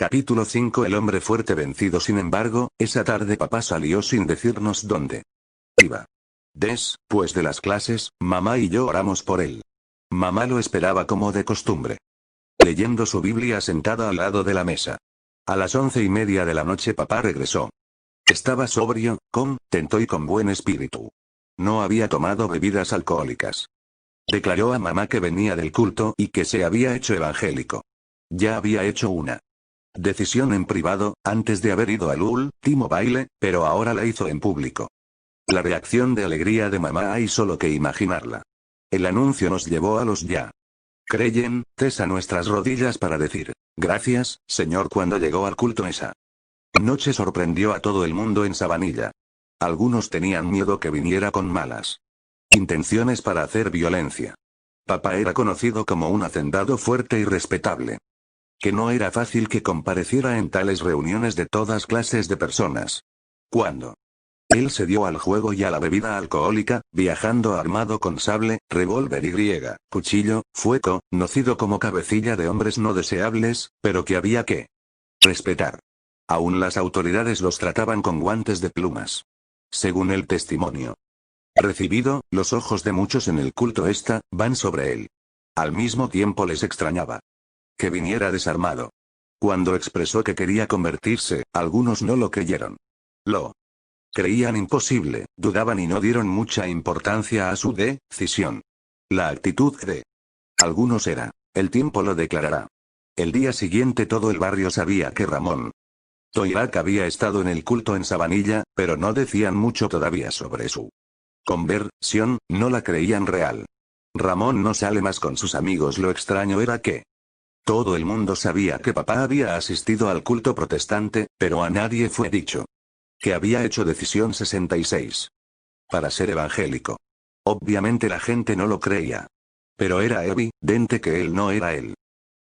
Capítulo 5. El hombre fuerte vencido. Sin embargo, esa tarde papá salió sin decirnos dónde iba. Después de las clases, mamá y yo oramos por él. Mamá lo esperaba como de costumbre, leyendo su Biblia sentada al lado de la mesa. A las 11:30 de la noche papá regresó. Estaba sobrio, contento y con buen espíritu. No había tomado bebidas alcohólicas. Declaró a mamá que venía del culto y que se había hecho evangélico. Ya había hecho una decisión en privado, antes de haber ido al último baile, pero ahora la hizo en público. La reacción de alegría de mamá hay solo que imaginarla. El anuncio nos llevó a los ya creyentes a nuestras rodillas para decir, gracias, Señor. Cuando llegó al culto esa noche sorprendió a todo el mundo en Sabanilla. Algunos tenían miedo que viniera con malas intenciones para hacer violencia. Papá era conocido como un hacendado fuerte y respetable. Que no era fácil que compareciera en tales reuniones de todas clases de personas. Cuando él se dio al juego y a la bebida alcohólica, viajando armado con sable, revólver y cuchillo, fue conocido como cabecilla de hombres no deseables, pero que había que respetar. Aún las autoridades los trataban con guantes de plumas. Según el testimonio recibido, los ojos de muchos en el culto van sobre él. Al mismo tiempo les extrañaba que viniera desarmado. Cuando expresó que quería convertirse, algunos no lo creyeron. Lo creían imposible, dudaban y no dieron mucha importancia a su decisión. La actitud de algunos era, el tiempo lo declarará. El día siguiente todo el barrio sabía que Ramón Toirac había estado en el culto en Sabanilla, pero no decían mucho todavía sobre su conversión, no la creían real. Ramón no sale más con sus amigos. Lo extraño era que todo el mundo sabía que papá había asistido al culto protestante, pero a nadie fue dicho que había hecho decisión 66 para ser evangélico. Obviamente la gente no lo creía. Pero era evidente que él no era el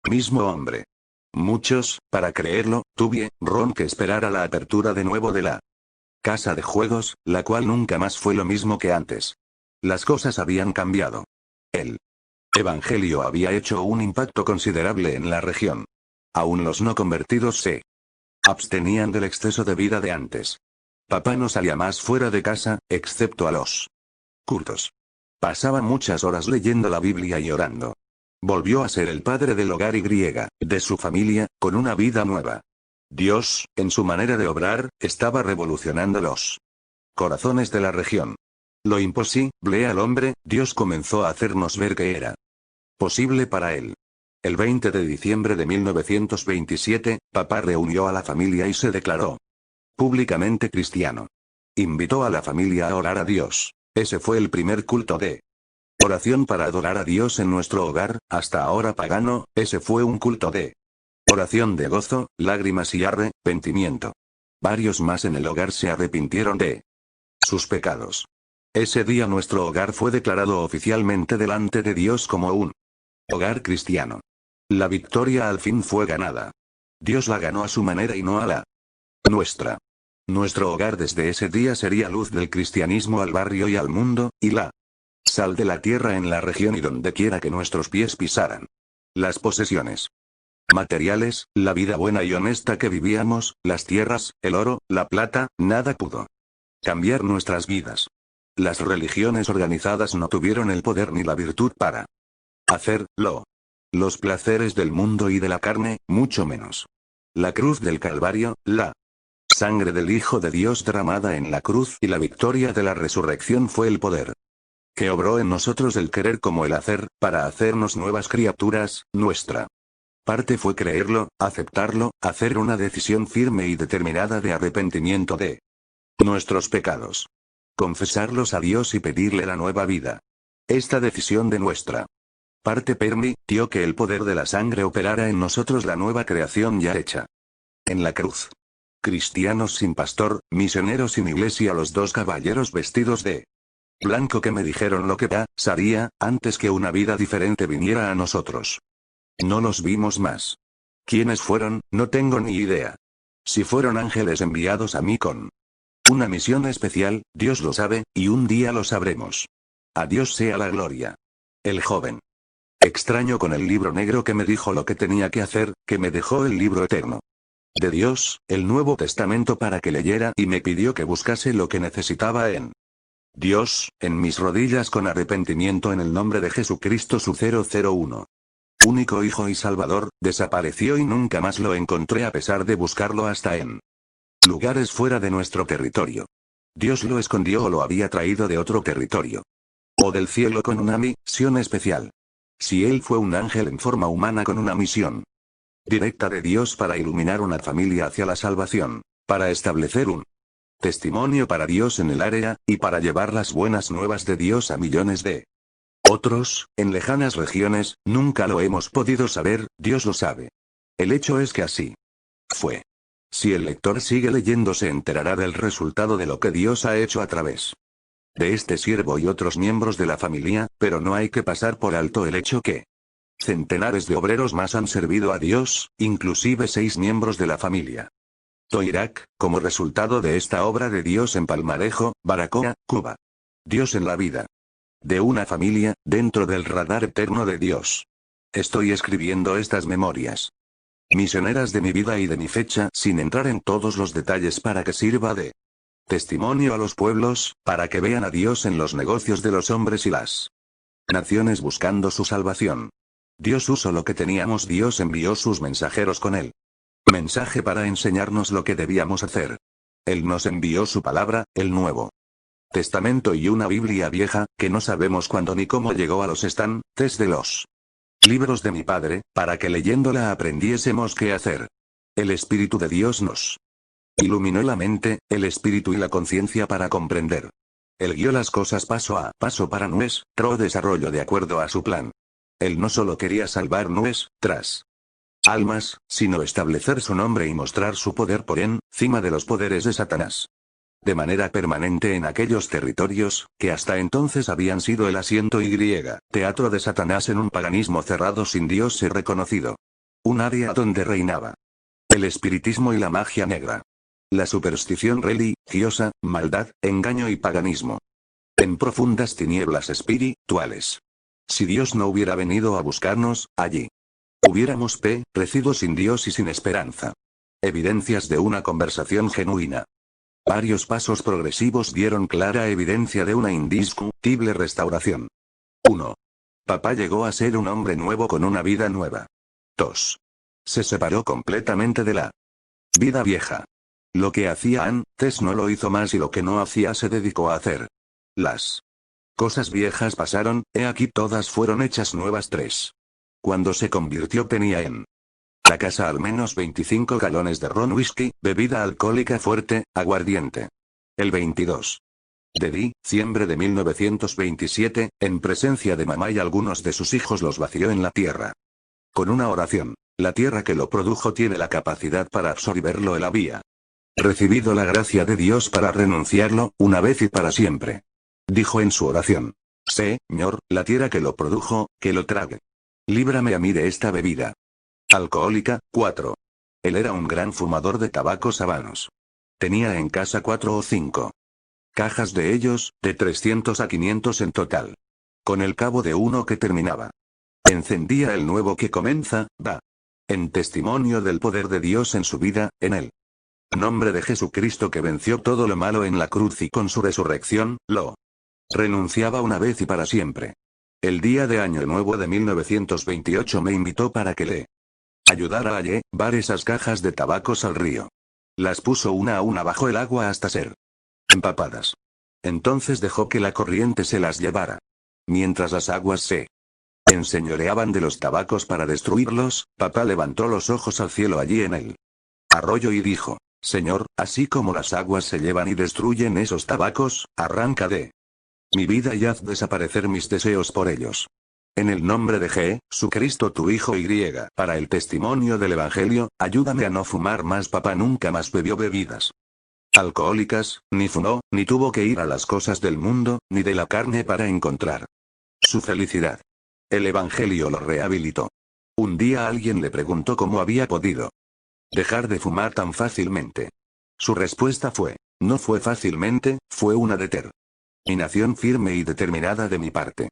mismo hombre. Muchos, para creerlo, tuvieron que esperar a la apertura de nuevo de la casa de juegos, la cual nunca más fue lo mismo que antes. Las cosas habían cambiado. El evangelio había hecho un impacto considerable en la región. Aún los no convertidos se abstenían del exceso de vida de antes. Papá no salía más fuera de casa, excepto a los cultos. Pasaba muchas horas leyendo la Biblia y orando. Volvió a ser el padre del hogar y de su familia, con una vida nueva. Dios, en su manera de obrar, estaba revolucionando los corazones de la región. Lo imposible al hombre, Dios comenzó a hacernos ver que era posible para él. El 20 de diciembre de 1927, papá reunió a la familia y se declaró públicamente cristiano. Invitó a la familia a orar a Dios. Ese fue el primer culto de oración para adorar a Dios en nuestro hogar, hasta ahora pagano. Ese fue un culto de oración de gozo, lágrimas y arrepentimiento. Varios más en el hogar se arrepintieron de sus pecados. Ese día nuestro hogar fue declarado oficialmente delante de Dios como un hogar cristiano. La victoria al fin fue ganada. Dios la ganó a su manera y no a la nuestra. Nuestro hogar desde ese día sería luz del cristianismo al barrio y al mundo, y la sal de la tierra en la región y donde quiera que nuestros pies pisaran. Las posesiones materiales, la vida buena y honesta que vivíamos, las tierras, el oro, la plata, nada pudo cambiar nuestras vidas. Las religiones organizadas no tuvieron el poder ni la virtud para hacerlo. Los placeres del mundo y de la carne, mucho menos. La cruz del Calvario, la sangre del Hijo de Dios derramada en la cruz y la victoria de la resurrección fue el poder que obró en nosotros el querer como el hacer, para hacernos nuevas criaturas. Nuestra parte fue creerlo, aceptarlo, hacer una decisión firme y determinada de arrepentimiento de nuestros pecados. Confesarlos a Dios y pedirle la nueva vida. Esta decisión de nuestra parte permitió que el poder de la sangre operara en nosotros la nueva creación ya hecha en la cruz. Cristianos sin pastor, misioneros sin iglesia. Los dos caballeros vestidos de blanco que me dijeron lo que pasaría, antes que una vida diferente viniera a nosotros. No los vimos más. ¿Quiénes fueron? No tengo ni idea. Si fueron ángeles enviados a mí con una misión especial, Dios lo sabe, y un día lo sabremos. A Dios sea la gloria. El joven extraño con el libro negro que me dijo lo que tenía que hacer, que me dejó el libro eterno. de Dios, el Nuevo Testamento para que leyera y me pidió que buscase lo que necesitaba en Dios, en mis rodillas con arrepentimiento en el nombre de Jesucristo su 001. Único Hijo y Salvador, desapareció y nunca más lo encontré a pesar de buscarlo hasta en lugares fuera de nuestro territorio. Dios lo escondió o lo había traído de otro territorio. O del cielo con una misión especial. Si él fue un ángel en forma humana con una misión directa de Dios para iluminar una familia hacia la salvación, para establecer un testimonio para Dios en el área, y para llevar las buenas nuevas de Dios a millones de otros, en lejanas regiones, nunca lo hemos podido saber, Dios lo sabe. El hecho es que así fue. Si el lector sigue leyendo se enterará del resultado de lo que Dios ha hecho a través de este siervo y otros miembros de la familia, pero no hay que pasar por alto el hecho que centenares de obreros más han servido a Dios, inclusive 6 miembros de la familia Toirak, como resultado de esta obra de Dios en Palmarejo, Baracoa, Cuba. Dios en la vida de una familia, dentro del radar eterno de Dios. Estoy escribiendo estas memorias misioneras de mi vida y de mi fecha sin entrar en todos los detalles para que sirva de testimonio a los pueblos, para que vean a Dios en los negocios de los hombres y las naciones buscando su salvación. Dios usó lo que teníamos, Dios envió sus mensajeros con él. Mensaje para enseñarnos lo que debíamos hacer. Él nos envió su palabra, el Nuevo Testamento y una Biblia vieja, que no sabemos cuándo ni cómo llegó a los estantes de los libros de mi padre, para que leyéndola aprendiésemos qué hacer. El Espíritu de Dios nos iluminó la mente, el espíritu y la conciencia para comprender. Él guió las cosas paso a paso para nuestro desarrollo de acuerdo a su plan. Él no solo quería salvar nuestras almas, sino establecer su nombre y mostrar su poder por encima de los poderes de Satanás. De manera permanente en aquellos territorios, que hasta entonces habían sido el asiento teatro de Satanás en un paganismo cerrado sin Dios ser reconocido. Un área donde reinaba el espiritismo y la magia negra. La superstición religiosa, maldad, engaño y paganismo. En profundas tinieblas espirituales. Si Dios no hubiera venido a buscarnos, allí hubiéramos perecido sin Dios y sin esperanza. Evidencias de una conversación genuina. Varios pasos progresivos dieron clara evidencia de una indiscutible restauración. 1. Papá llegó a ser un hombre nuevo con una vida nueva. 2. Se separó completamente de la vida vieja. Lo que hacía antes no lo hizo más y lo que no hacía se dedicó a hacer. Las cosas viejas pasaron, he aquí todas fueron hechas nuevas. 3. Cuando se convirtió tenía en la casa al menos 25 galones de ron, whisky, bebida alcohólica fuerte, aguardiente. El 22 de diciembre de 1927, en presencia de mamá y algunos de sus hijos los vació en la tierra. Con una oración. La tierra que lo produjo tiene la capacidad para absorberlo. Él había recibido la gracia de Dios para renunciarlo, una vez y para siempre. Dijo en su oración: Señor, la tierra que lo produjo, que lo trague. Líbrame a mí de esta bebida alcohólica. 4. Él era un gran fumador de tabacos habanos. Tenía en casa 4 o 5 cajas de ellos, de 300 a 500 en total. Con el cabo de uno que terminaba, encendía el nuevo que comienza, en testimonio del poder de Dios en su vida, en el nombre de Jesucristo que venció todo lo malo en la cruz y con su resurrección, lo renunciaba una vez y para siempre. El día de Año Nuevo de 1928 me invitó para que le ayudara a llevar esas cajas de tabacos al río. Las puso una a una bajo el agua hasta ser empapadas. Entonces dejó que la corriente se las llevara. Mientras las aguas se enseñoreaban de los tabacos para destruirlos, papá levantó los ojos al cielo allí en el arroyo y dijo: Señor, así como las aguas se llevan y destruyen esos tabacos, arranca de mi vida y haz desaparecer mis deseos por ellos. En el nombre de Jesucristo tu Hijo para el testimonio del Evangelio, ayúdame a no fumar más. Papá nunca más bebió bebidas alcohólicas, ni fumó, ni tuvo que ir a las cosas del mundo, ni de la carne para encontrar su felicidad. El Evangelio lo rehabilitó. Un día alguien le preguntó cómo había podido dejar de fumar tan fácilmente. Su respuesta fue: no fue fácilmente, fue una determinación firme y determinada de mi parte.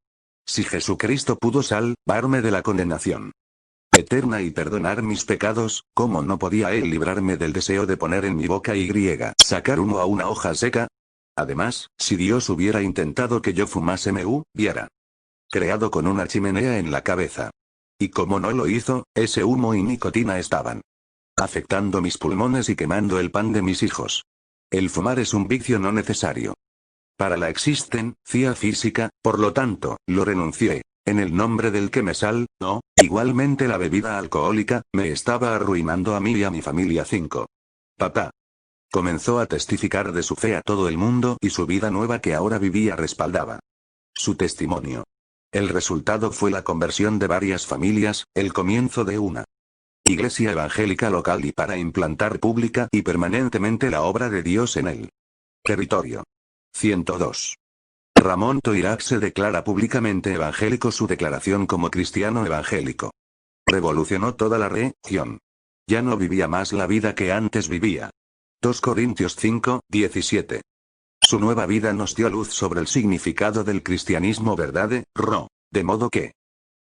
Si Jesucristo pudo salvarme de la condenación eterna y perdonar mis pecados, ¿cómo no podía él librarme del deseo de poner en mi boca y sacar humo a una hoja seca? Además, si Dios hubiera intentado que yo fumase me hubiera creado con una chimenea en la cabeza. Y como no lo hizo, ese humo y nicotina estaban afectando mis pulmones y quemando el pan de mis hijos. El fumar es un vicio no necesario para la existencia física, por lo tanto, lo renuncié. En el nombre del que me salvó, igualmente la bebida alcohólica, me estaba arruinando a mí y a mi familia. 5. Papá comenzó a testificar de su fe a todo el mundo y su vida nueva que ahora vivía respaldaba su testimonio. El resultado fue la conversión de varias familias, el comienzo de una iglesia evangélica local y para implantar pública y permanentemente la obra de Dios en el territorio. 102. Ramón Toirac se declara públicamente evangélico. Su declaración como cristiano evangélico revolucionó toda la región. Ya no vivía más la vida que antes vivía. 2 Corintios 5, 17. Su nueva vida nos dio luz sobre el significado del cristianismo verdadero, de modo que,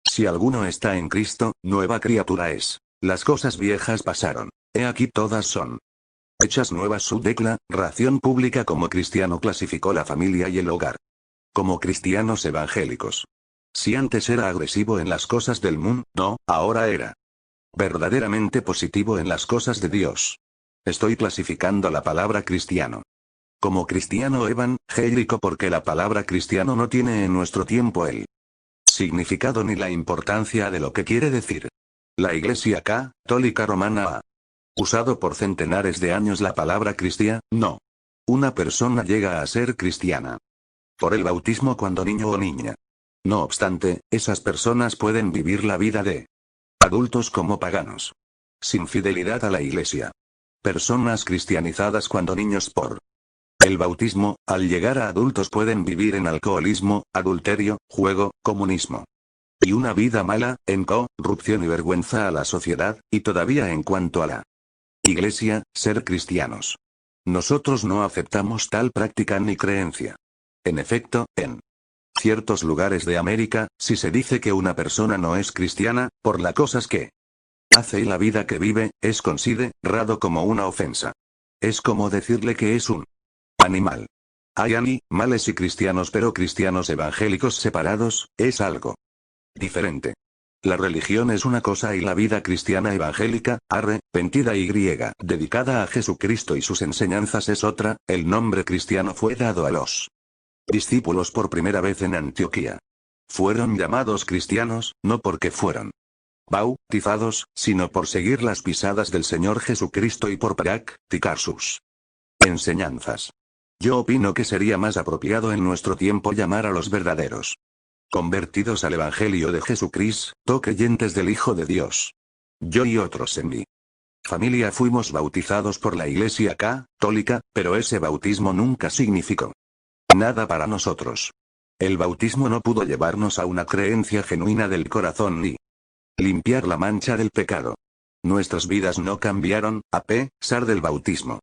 si alguno está en Cristo, nueva criatura es. Las cosas viejas pasaron. He aquí todas son hechas nuevas. Su declaración pública como cristiano clasificó la familia y el hogar como cristianos evangélicos. Si antes era agresivo en las cosas del mundo, ahora era verdaderamente positivo en las cosas de Dios. Estoy clasificando la palabra cristiano como cristiano evangélico porque la palabra cristiano no tiene en nuestro tiempo el significado ni la importancia de lo que quiere decir. La Iglesia Católica Romana ha usado por centenares de años la palabra cristiano. Una persona llega a ser cristiana por el bautismo cuando niño o niña. No obstante, esas personas pueden vivir la vida de adultos como paganos, sin fidelidad a la Iglesia. Personas cristianizadas cuando niños por el bautismo, al llegar a adultos pueden vivir en alcoholismo, adulterio, juego, comunismo. Y una vida mala, en corrupción y vergüenza a la sociedad, y todavía en cuanto a la Iglesia, ser cristianos. Nosotros no aceptamos tal práctica ni creencia. En efecto, en ciertos lugares de América, si se dice que una persona no es cristiana, por las cosas que hace y la vida que vive, es considerado como una ofensa. Es como decirle que es un animal. Hay animales y cristianos, pero cristianos evangélicos separados, es algo diferente. La religión es una cosa y la vida cristiana evangélica, arrepentida y dedicada a Jesucristo y sus enseñanzas es otra. El nombre cristiano fue dado a los discípulos por primera vez en Antioquía. Fueron llamados cristianos, no porque fueron bautizados, sino por seguir las pisadas del Señor Jesucristo y por practicar sus enseñanzas. Yo opino que sería más apropiado en nuestro tiempo llamar a los verdaderos convertidos al Evangelio de Jesucristo, creyentes del Hijo de Dios. Yo y otros en mi familia fuimos bautizados por la Iglesia Católica, pero ese bautismo nunca significó nada para nosotros. El bautismo no pudo llevarnos a una creencia genuina del corazón ni limpiar la mancha del pecado. Nuestras vidas no cambiaron, a pesar del bautismo.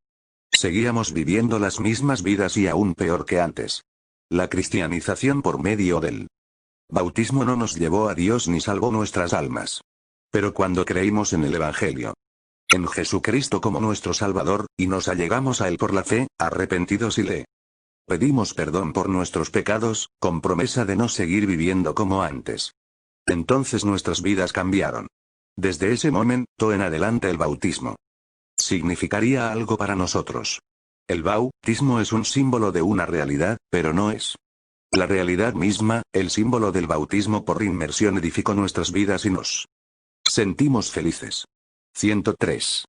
Seguíamos viviendo las mismas vidas y aún peor que antes. La cristianización por medio del bautismo no nos llevó a Dios ni salvó nuestras almas. Pero cuando creímos en el Evangelio, en Jesucristo como nuestro Salvador, y nos allegamos a Él por la fe, arrepentidos y le pedimos perdón por nuestros pecados, con promesa de no seguir viviendo como antes. Entonces nuestras vidas cambiaron. Desde ese momento en adelante el bautismo significaría algo para nosotros. El bautismo es un símbolo de una realidad, pero no es la realidad misma. El símbolo del bautismo por inmersión edificó nuestras vidas y nos sentimos felices. 103.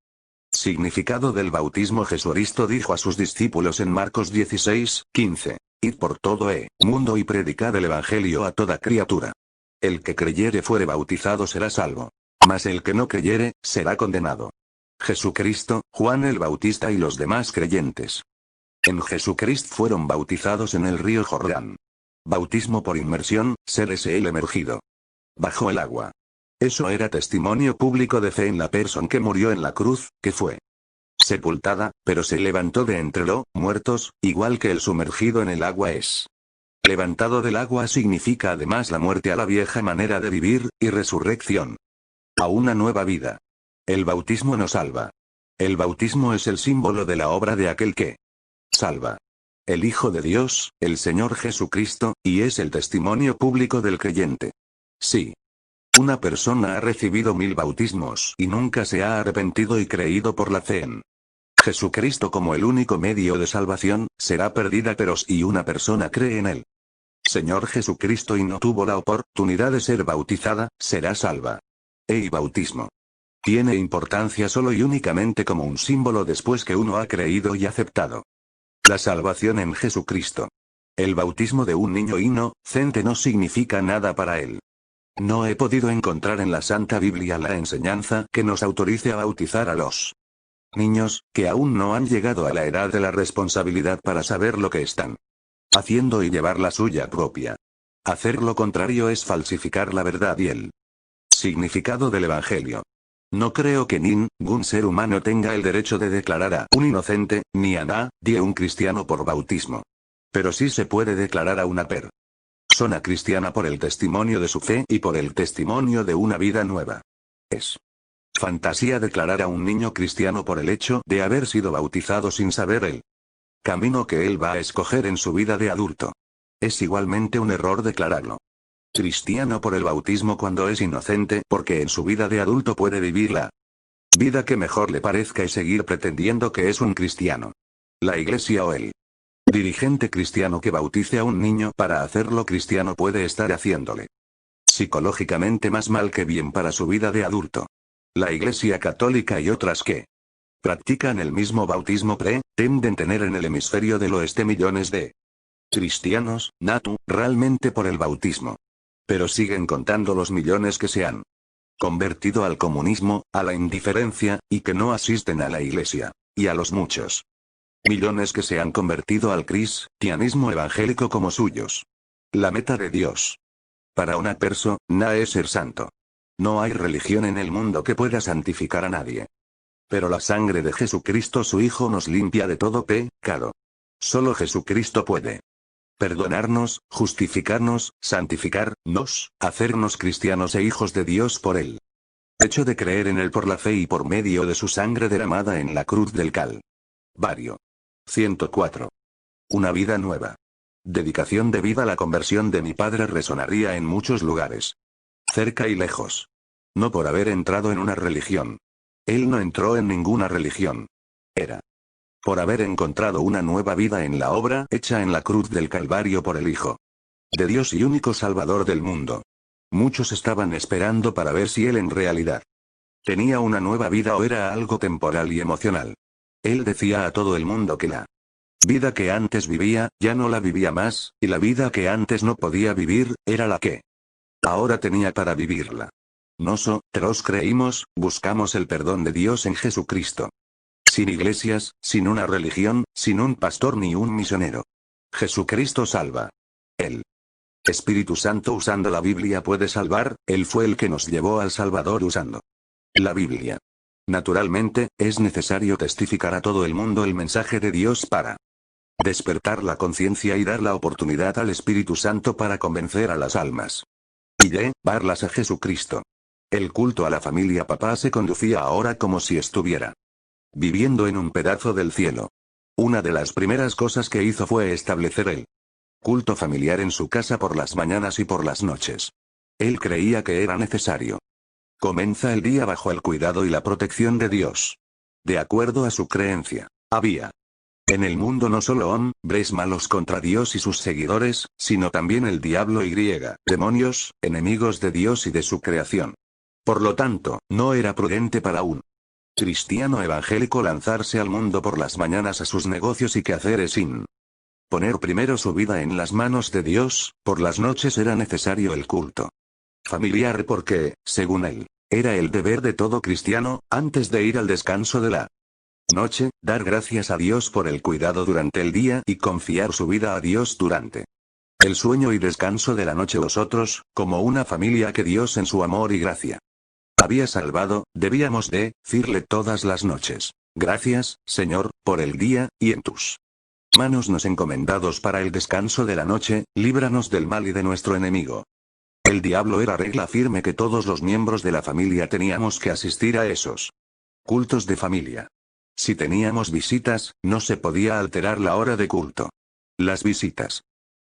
Significado del bautismo. Jesucristo dijo a sus discípulos en Marcos 16, 15. Id por todo el mundo y predicad el evangelio a toda criatura. El que creyere fuere bautizado será salvo. Mas el que no creyere, será condenado. Jesucristo, Juan el Bautista y los demás creyentes en Jesucristo fueron bautizados en el río Jordán. Bautismo por inmersión, ser el emergido bajo el agua. Eso era testimonio público de fe en la persona que murió en la cruz, que fue sepultada, pero se levantó de entre los muertos, igual que el sumergido en el agua es levantado del agua. Significa además la muerte a la vieja manera de vivir, y resurrección a una nueva vida. El bautismo nos salva. El bautismo es el símbolo de la obra de aquel que salva. El Hijo de Dios, el Señor Jesucristo, y es el testimonio público del creyente. Sí. Una persona ha recibido 1000 bautismos y nunca se ha arrepentido y creído por la fe en Jesucristo como el único medio de salvación, será perdida, pero si una persona cree en él, Señor Jesucristo, y no tuvo la oportunidad de ser bautizada, será salva. El bautismo tiene importancia solo y únicamente como un símbolo después que uno ha creído y aceptado la salvación en Jesucristo. El bautismo de un niño inocente no significa nada para él. No he podido encontrar en la Santa Biblia la enseñanza que nos autorice a bautizar a los niños, que aún no han llegado a la edad de la responsabilidad para saber lo que están haciendo y llevar la suya propia. Hacer lo contrario es falsificar la verdad y el significado del Evangelio. No creo que ningún ser humano tenga el derecho de declarar a un inocente, ni a nadie un cristiano por bautismo. Pero sí se puede declarar a una persona cristiana por el testimonio de su fe y por el testimonio de una vida nueva. Es fantasía declarar a un niño cristiano por el hecho de haber sido bautizado sin saber el camino que él va a escoger en su vida de adulto. Es igualmente un error declararlo cristiano por el bautismo cuando es inocente, porque en su vida de adulto puede vivir la vida que mejor le parezca y seguir pretendiendo que es un cristiano. La iglesia o el dirigente cristiano que bautice a un niño para hacerlo cristiano puede estar haciéndole psicológicamente más mal que bien para su vida de adulto. La Iglesia Católica y otras que practican el mismo bautismo pretenden tener en el hemisferio del oeste millones de cristianos, naturalmente por el bautismo. Pero siguen contando los millones que se han convertido al comunismo, a la indiferencia, y que no asisten a la iglesia. Y a los muchos millones que se han convertido al cristianismo evangélico como suyos. La meta de Dios para una persona es ser santo. No hay religión en el mundo que pueda santificar a nadie. Pero la sangre de Jesucristo su Hijo nos limpia de todo pecado. Solo Jesucristo puede perdonarnos, justificarnos, santificarnos, hacernos cristianos e hijos de Dios por el hecho de creer en Él por la fe y por medio de su sangre derramada en la cruz del Calvario. 104. Una vida nueva. Dedicación de vida. La conversión de mi padre resonaría en muchos lugares, cerca y lejos. No por haber entrado en una religión. Él no entró en ninguna religión. Era por haber encontrado una nueva vida en la obra hecha en la cruz del Calvario por el Hijo de Dios y único Salvador del mundo. Muchos estaban esperando para ver si él en realidad tenía una nueva vida o era algo temporal y emocional. Él decía a todo el mundo que la vida que antes vivía, ya no la vivía más, y la vida que antes no podía vivir, era la que ahora tenía para vivirla. Nosotros creímos, buscamos el perdón de Dios en Jesucristo. Sin iglesias, sin una religión, sin un pastor ni un misionero. Jesucristo salva. El Espíritu Santo usando la Biblia puede salvar, Él fue el que nos llevó al Salvador usando la Biblia. Naturalmente, es necesario testificar a todo el mundo el mensaje de Dios para despertar la conciencia y dar la oportunidad al Espíritu Santo para convencer a las almas y llevarlas a Jesucristo. El culto a la familia papá se conducía ahora como si estuviera viviendo en un pedazo del cielo. Una de las primeras cosas que hizo fue establecer el culto familiar en su casa por las mañanas y por las noches. Él creía que era necesario. Comienza el día bajo el cuidado y la protección de Dios. De acuerdo a su creencia, había en el mundo no solo hombres malos contra Dios y sus seguidores, sino también el diablo y demonios, enemigos de Dios y de su creación. Por lo tanto, no era prudente para un cristiano evangélico lanzarse al mundo por las mañanas a sus negocios y quehaceres sin poner primero su vida en las manos de Dios. Por las noches era necesario el culto familiar porque, según él, era el deber de todo cristiano, antes de ir al descanso de la noche, dar gracias a Dios por el cuidado durante el día y confiar su vida a Dios durante el sueño y descanso de la noche. Vosotros, como una familia que Dios en su amor y gracia había salvado, debíamos decirle todas las noches: gracias, Señor, por el día, y en tus manos nos encomendados para el descanso de la noche, líbranos del mal y de nuestro enemigo El diablo era regla firme que todos los miembros de la familia teníamos que asistir a esos cultos de familia. Si teníamos visitas, no se podía alterar la hora de culto. Las visitas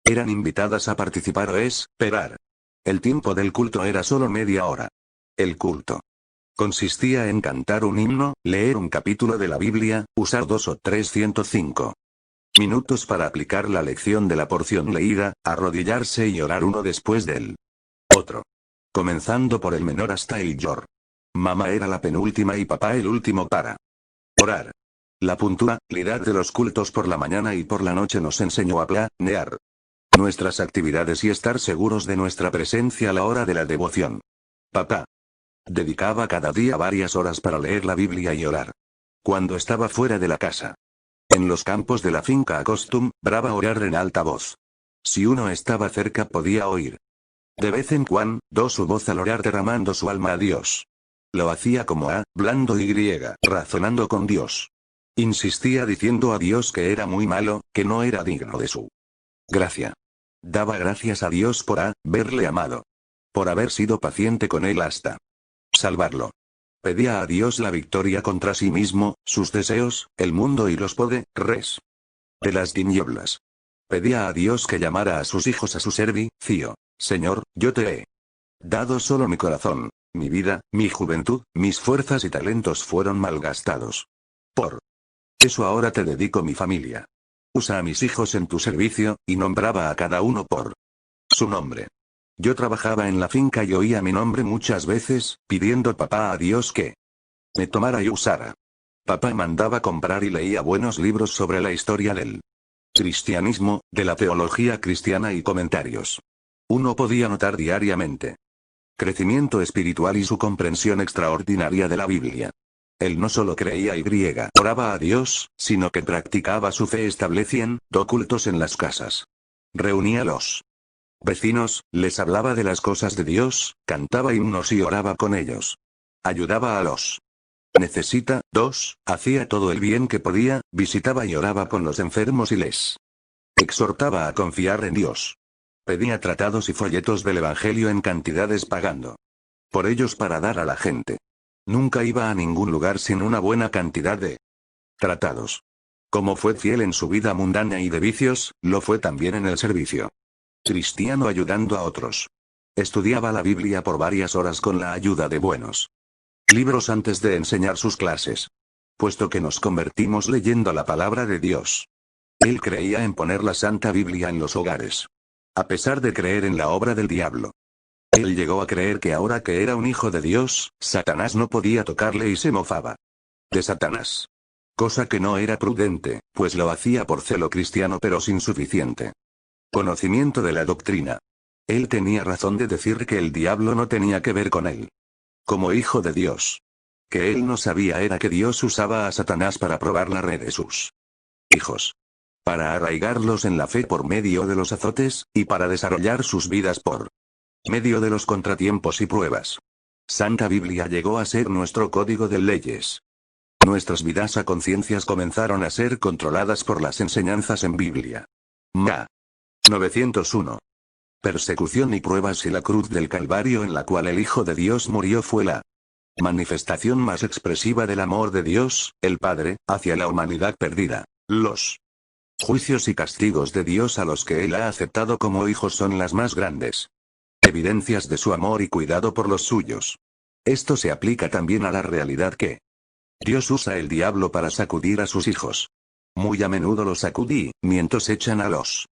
eran invitadas a participar o esperar. El tiempo del culto era solo media hora. El culto consistía en cantar un himno, leer un capítulo de la Biblia, usar 2 o 3 105 minutos para aplicar la lección de la porción leída, arrodillarse y orar uno después del otro. Comenzando por el menor hasta el mayor. Mamá era la penúltima y papá el último para orar. La puntualidad de los cultos por la mañana y por la noche nos enseñó a planear nuestras actividades y estar seguros de nuestra presencia a la hora de la devoción. Papá dedicaba cada día varias horas para leer la Biblia y orar. Cuando estaba fuera de la casa, en los campos de la finca acostumbraba orar en alta voz. Si uno estaba cerca podía oír de vez en cuando su voz al orar derramando su alma a Dios. Lo hacía como hablando y razonando con Dios. Insistía diciendo a Dios que era muy malo, que no era digno de su gracia. Daba gracias a Dios por haberle amado. Por haber sido paciente con él hasta salvarlo. Pedía a Dios la victoria contra sí mismo, sus deseos, el mundo y los poderes de las tinieblas. Pedía a Dios que llamara a sus hijos a su servicio. Señor, yo te he dado solo mi corazón, mi vida, mi juventud, mis fuerzas y talentos fueron malgastados. Por eso ahora te dedico mi familia. Usa a mis hijos en tu servicio, y nombraba a cada uno por su nombre. Yo trabajaba en la finca y oía mi nombre muchas veces, pidiendo papá a Dios que me tomara y usara. Papá mandaba comprar y leía buenos libros sobre la historia del cristianismo, de la teología cristiana y comentarios. Uno podía notar diariamente crecimiento espiritual y su comprensión extraordinaria de la Biblia. Él no solo creía y oraba a Dios, sino que practicaba su fe estableciendo cultos en las casas. Reunía a los vecinos, les hablaba de las cosas de Dios, cantaba himnos y oraba con ellos. Ayudaba a los necesitados, hacía todo el bien que podía, visitaba y oraba con los enfermos y les exhortaba a confiar en Dios. Pedía tratados y folletos del Evangelio en cantidades pagando por ellos para dar a la gente. Nunca iba a ningún lugar sin una buena cantidad de tratados. Como fue fiel en su vida mundana y de vicios, lo fue también en el servicio cristiano ayudando a otros. Estudiaba la Biblia por varias horas con la ayuda de buenos libros antes de enseñar sus clases. Puesto que nos convertimos leyendo la palabra de Dios. Él creía en poner la Santa Biblia en los hogares. A pesar de creer en la obra del diablo. Él llegó a creer que ahora que era un hijo de Dios, Satanás no podía tocarle y se mofaba de Satanás. Cosa que no era prudente, pues lo hacía por celo cristiano pero sin suficiente conocimiento de la doctrina. Él tenía razón de decir que el diablo no tenía que ver con él. Como hijo de Dios. Que él no sabía era que Dios usaba a Satanás para probar la red de sus hijos. Para arraigarlos en la fe por medio de los azotes, y para desarrollar sus vidas por medio de los contratiempos y pruebas. Santa Biblia llegó a ser nuestro código de leyes. Nuestras vidas a conciencias comenzaron a ser controladas por las enseñanzas en Biblia. Ma. 901. Persecución y pruebas y la cruz del Calvario en la cual el Hijo de Dios murió fue la manifestación más expresiva del amor de Dios, el Padre, hacia la humanidad perdida. Los juicios y castigos de Dios a los que Él ha aceptado como hijos son las más grandes evidencias de su amor y cuidado por los suyos. Esto se aplica también a la realidad que Dios usa el diablo para sacudir a sus hijos. Muy a menudo los sacudimientos echan a los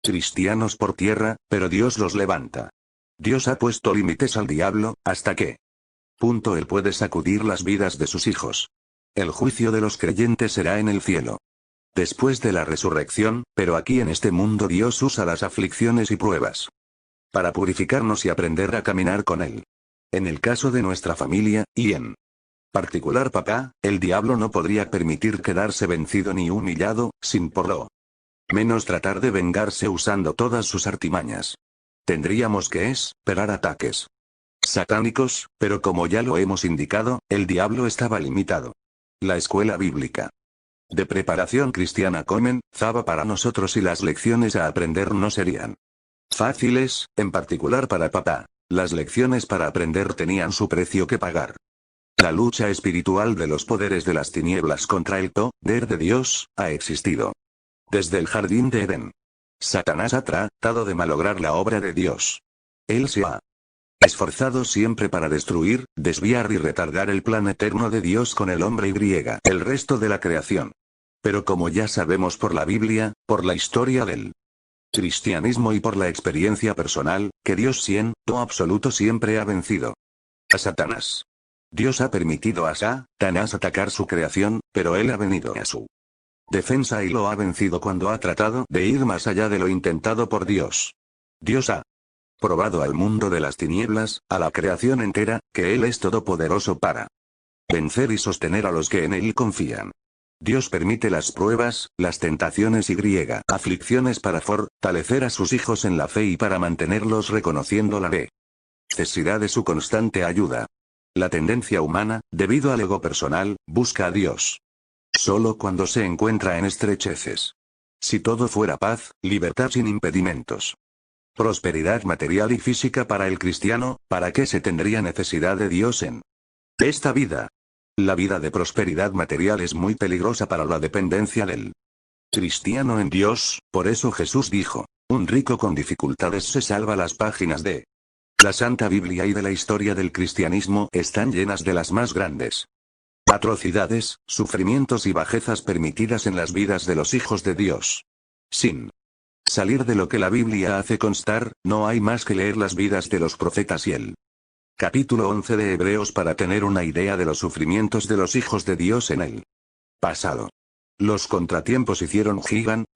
cristianos por tierra, pero Dios los levanta. Dios ha puesto límites al diablo, hasta que punto él puede sacudir las vidas de sus hijos. El juicio de los creyentes será en el cielo. Después de la resurrección, pero aquí en este mundo Dios usa las aflicciones y pruebas para purificarnos y aprender a caminar con Él. En el caso de nuestra familia, y en particular papá, el diablo no podría permitir quedarse vencido ni humillado, sin por lo menos tratar de vengarse usando todas sus artimañas. Tendríamos que esperar ataques satánicos, pero como ya lo hemos indicado, el diablo estaba limitado. La escuela bíblica de preparación cristiana comenzaba para nosotros y las lecciones a aprender no serían Fáciles, en particular para papá. Las lecciones para aprender tenían su precio que pagar. La lucha espiritual de los poderes de las tinieblas contra el poder de Dios ha existido desde el jardín de Edén. Satanás ha tratado de malograr la obra de Dios. Él se ha esforzado siempre para destruir, desviar y retardar el plan eterno de Dios con el hombre y el resto de la creación. Pero como ya sabemos por la Biblia, por la historia del cristianismo y por la experiencia personal, que Dios siendo absoluto siempre ha vencido a Satanás. Dios ha permitido a Satanás atacar su creación, pero él ha venido a su defensa y lo ha vencido cuando ha tratado de ir más allá de lo intentado por Dios. Dios ha probado al mundo de las tinieblas, a la creación entera, que Él es todopoderoso para vencer y sostener a los que en Él confían. Dios permite las pruebas, las tentaciones y aflicciones para fortalecer a sus hijos en la fe y para mantenerlos reconociendo la necesidad de su constante ayuda. La tendencia humana, debido al ego personal, busca a Dios solo cuando se encuentra en estrecheces. Si todo fuera paz, libertad sin impedimentos, prosperidad material y física para el cristiano, ¿para qué se tendría necesidad de Dios en esta vida? La vida de prosperidad material es muy peligrosa para la dependencia del cristiano en Dios, por eso Jesús dijo, un rico con dificultades se salva. Las páginas de la Santa Biblia y de la historia del cristianismo están llenas de las más grandes atrocidades, sufrimientos y bajezas permitidas en las vidas de los hijos de Dios. Sin salir de lo que la Biblia hace constar, no hay más que leer las vidas de los profetas y el capítulo 11 de Hebreos para tener una idea de los sufrimientos de los hijos de Dios en el pasado. Los contratiempos hicieron gigantes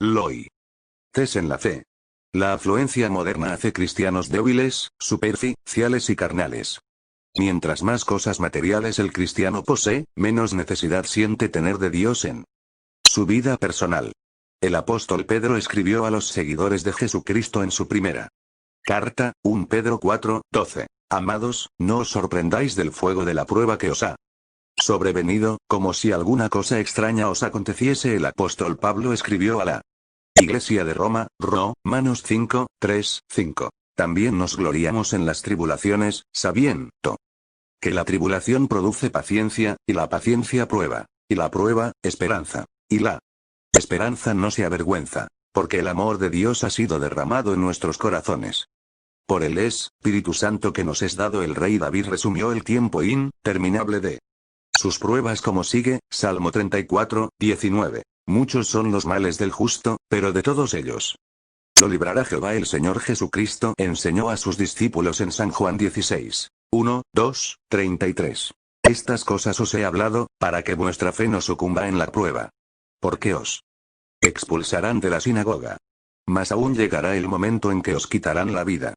en la fe. La afluencia moderna hace cristianos débiles, superficiales y carnales. Mientras más cosas materiales el cristiano posee, menos necesidad siente tener de Dios en su vida personal. El apóstol Pedro escribió a los seguidores de Jesucristo en su primera carta, 1 Pedro 4:12. Amados, no os sorprendáis del fuego de la prueba que os ha sobrevenido, como si alguna cosa extraña os aconteciese. El apóstol Pablo escribió a la Iglesia de Roma, Romanos 5:3-5. También nos gloriamos en las tribulaciones, sabiendo que la tribulación produce paciencia, y la paciencia prueba, y la prueba, esperanza, y la esperanza no se avergüenza, porque el amor de Dios ha sido derramado en nuestros corazones por el Espíritu Santo que nos es dado. El rey David resumió el tiempo interminable de sus pruebas como sigue, Salmo 34:19. Muchos son los males del justo, pero de todos ellos lo librará Jehová. El Señor Jesucristo enseñó a sus discípulos en San Juan 16:1-2-33. Estas cosas os he hablado, para que vuestra fe no sucumba en la prueba. Porque os expulsarán de la sinagoga. Mas aún llegará el momento en que os quitarán la vida,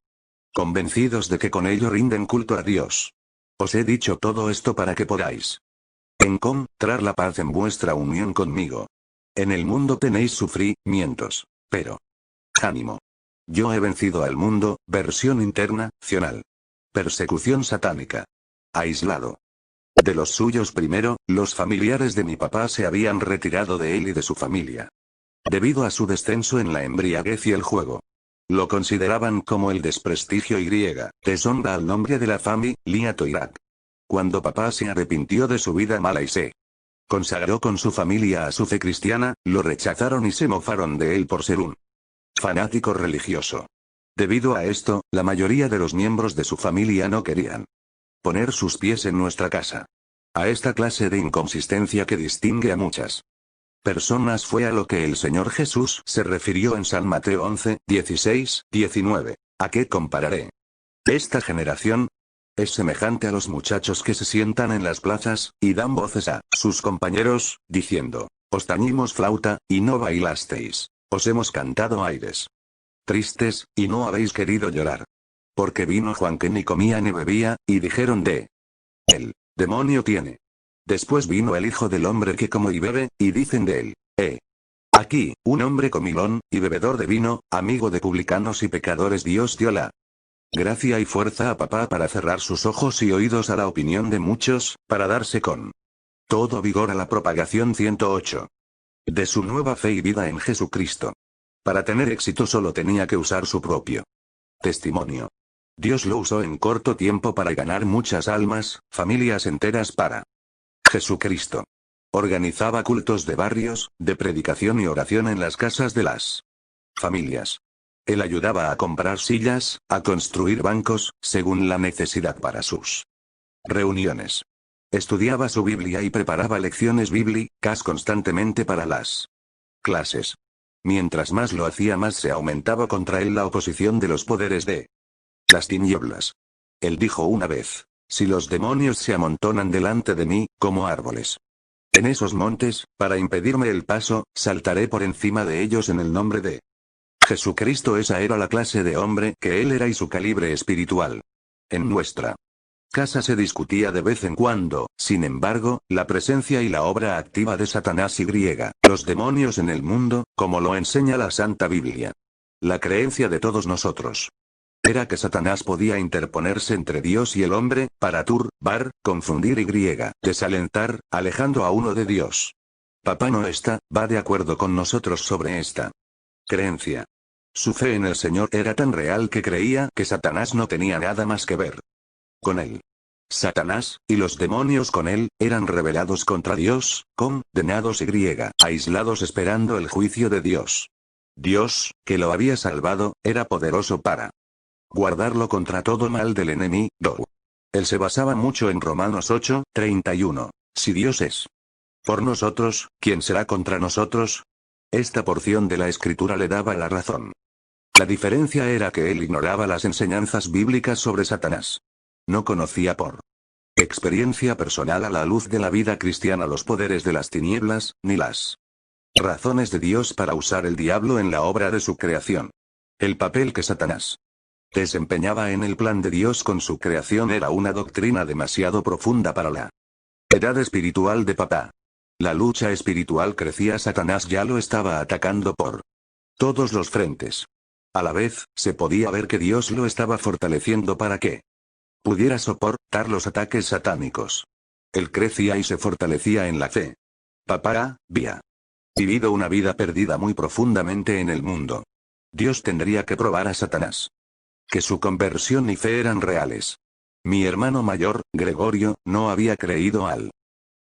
convencidos de que con ello rinden culto a Dios. Os he dicho todo esto para que podáis encontrar la paz en vuestra unión conmigo. En el mundo tenéis sufrimientos, pero ánimo. Yo he vencido al mundo. Versión internacional. Persecución satánica. Aislado de los suyos primero, los familiares de mi papá se habían retirado de él y de su familia, debido a su descenso en la embriaguez y el juego. Lo consideraban como el desprestigio y deshonra al nombre de la familia Toirac. Cuando papá se arrepintió de su vida mala y se consagró con su familia a su fe cristiana, lo rechazaron y se mofaron de él por ser un fanático religioso. Debido a esto, la mayoría de los miembros de su familia no querían poner sus pies en nuestra casa. A esta clase de inconsistencia que distingue a muchas personas fue a lo que el Señor Jesús se refirió en San Mateo 11:16-19. ¿A qué compararé esta generación? Es semejante a los muchachos que se sientan en las plazas, y dan voces a sus compañeros, diciendo, os tañimos flauta, y no bailasteis. Os hemos cantado aires tristes, y no habéis querido llorar. Porque vino Juan que ni comía ni bebía, y dijeron de él, demonio tiene. Después vino el Hijo del Hombre que come y bebe, y dicen de él, aquí, un hombre comilón, y bebedor de vino, amigo de publicanos y pecadores. Dios dio la gracia y fuerza a papá para cerrar sus ojos y oídos a la opinión de muchos, para darse con todo vigor a la propagación 108 de su nueva fe y vida en Jesucristo. Para tener éxito solo tenía que usar su propio Testimonio. Dios lo usó en corto tiempo para ganar muchas almas, familias enteras para Jesucristo. Organizaba cultos de barrios, de predicación y oración en las casas de las familias. Él ayudaba a comprar sillas, a construir bancos, según la necesidad para sus reuniones. Estudiaba su Biblia y preparaba lecciones bíblicas constantemente para las clases. Mientras más lo hacía, más se aumentaba contra él la oposición de los poderes de las tinieblas. Él dijo una vez: si los demonios se amontonan delante de mí, como árboles en esos montes, para impedirme el paso, saltaré por encima de ellos en el nombre de Jesucristo. Esa era la clase de hombre que él era y su calibre espiritual. En nuestra casa se discutía de vez en cuando, sin embargo, la presencia y la obra activa de Satanás y los demonios en el mundo, como lo enseña la Santa Biblia. La creencia de todos nosotros era que Satanás podía interponerse entre Dios y el hombre, para turbar, confundir y desalentar, alejando a uno de Dios. Papá no va de acuerdo con nosotros sobre esta creencia. Su fe en el Señor era tan real que creía que Satanás no tenía nada más que ver con él. Satanás, y los demonios con él, eran rebelados contra Dios, condenados y aislados esperando el juicio de Dios. Dios, que lo había salvado, era poderoso para guardarlo contra todo mal del enemigo. Él se basaba mucho en Romanos 8:31. Si Dios es por nosotros, ¿quién será contra nosotros? Esta porción de la escritura le daba la razón. La diferencia era que él ignoraba las enseñanzas bíblicas sobre Satanás. No conocía por experiencia personal a la luz de la vida cristiana los poderes de las tinieblas, ni las razones de Dios para usar el diablo en la obra de su creación. El papel que Satanás desempeñaba en el plan de Dios con su creación era una doctrina demasiado profunda para la edad espiritual de papá. La lucha espiritual crecía. Satanás ya lo estaba atacando por todos los frentes. A la vez, se podía ver que Dios lo estaba fortaleciendo para que pudiera soportar los ataques satánicos. Él crecía y se fortalecía en la fe. Papá había vivido una vida perdida muy profundamente en el mundo. Dios tendría que probar a Satanás que su conversión y fe eran reales. Mi hermano mayor, Gregorio, no había creído al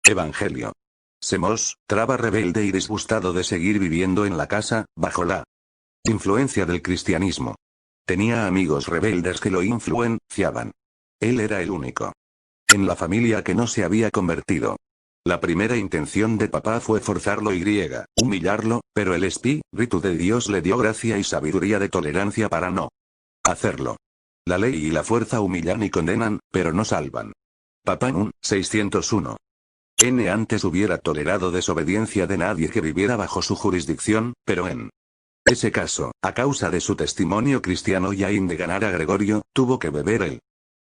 Evangelio. Se mostraba rebelde y disgustado de seguir viviendo en la casa, bajo la influencia del cristianismo. Tenía amigos rebeldes que lo influenciaban. Él era el único en la familia que no se había convertido. La primera intención de papá fue forzarlo y humillarlo, pero el Espíritu de Dios le dio gracia y sabiduría de tolerancia para no hacerlo. La ley y la fuerza humillan y condenan, pero no salvan. Papá 601. Antes hubiera tolerado desobediencia de nadie que viviera bajo su jurisdicción, pero en ese caso, a causa de su testimonio cristiano y a fin de ganar a Gregorio, tuvo que beber el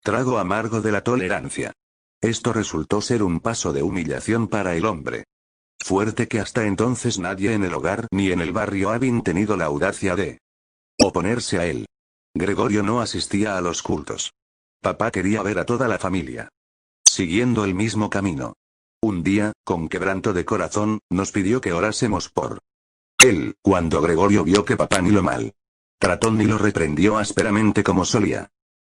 trago amargo de la tolerancia. Esto resultó ser un paso de humillación para el hombre fuerte que hasta entonces nadie en el hogar ni en el barrio habían tenido la audacia de oponerse a él. Gregorio no asistía a los cultos. Papá quería ver a toda la familia siguiendo el mismo camino. Un día, con quebranto de corazón, nos pidió que orásemos por él. Cuando Gregorio vio que papá ni lo trató ni lo reprendió ásperamente como solía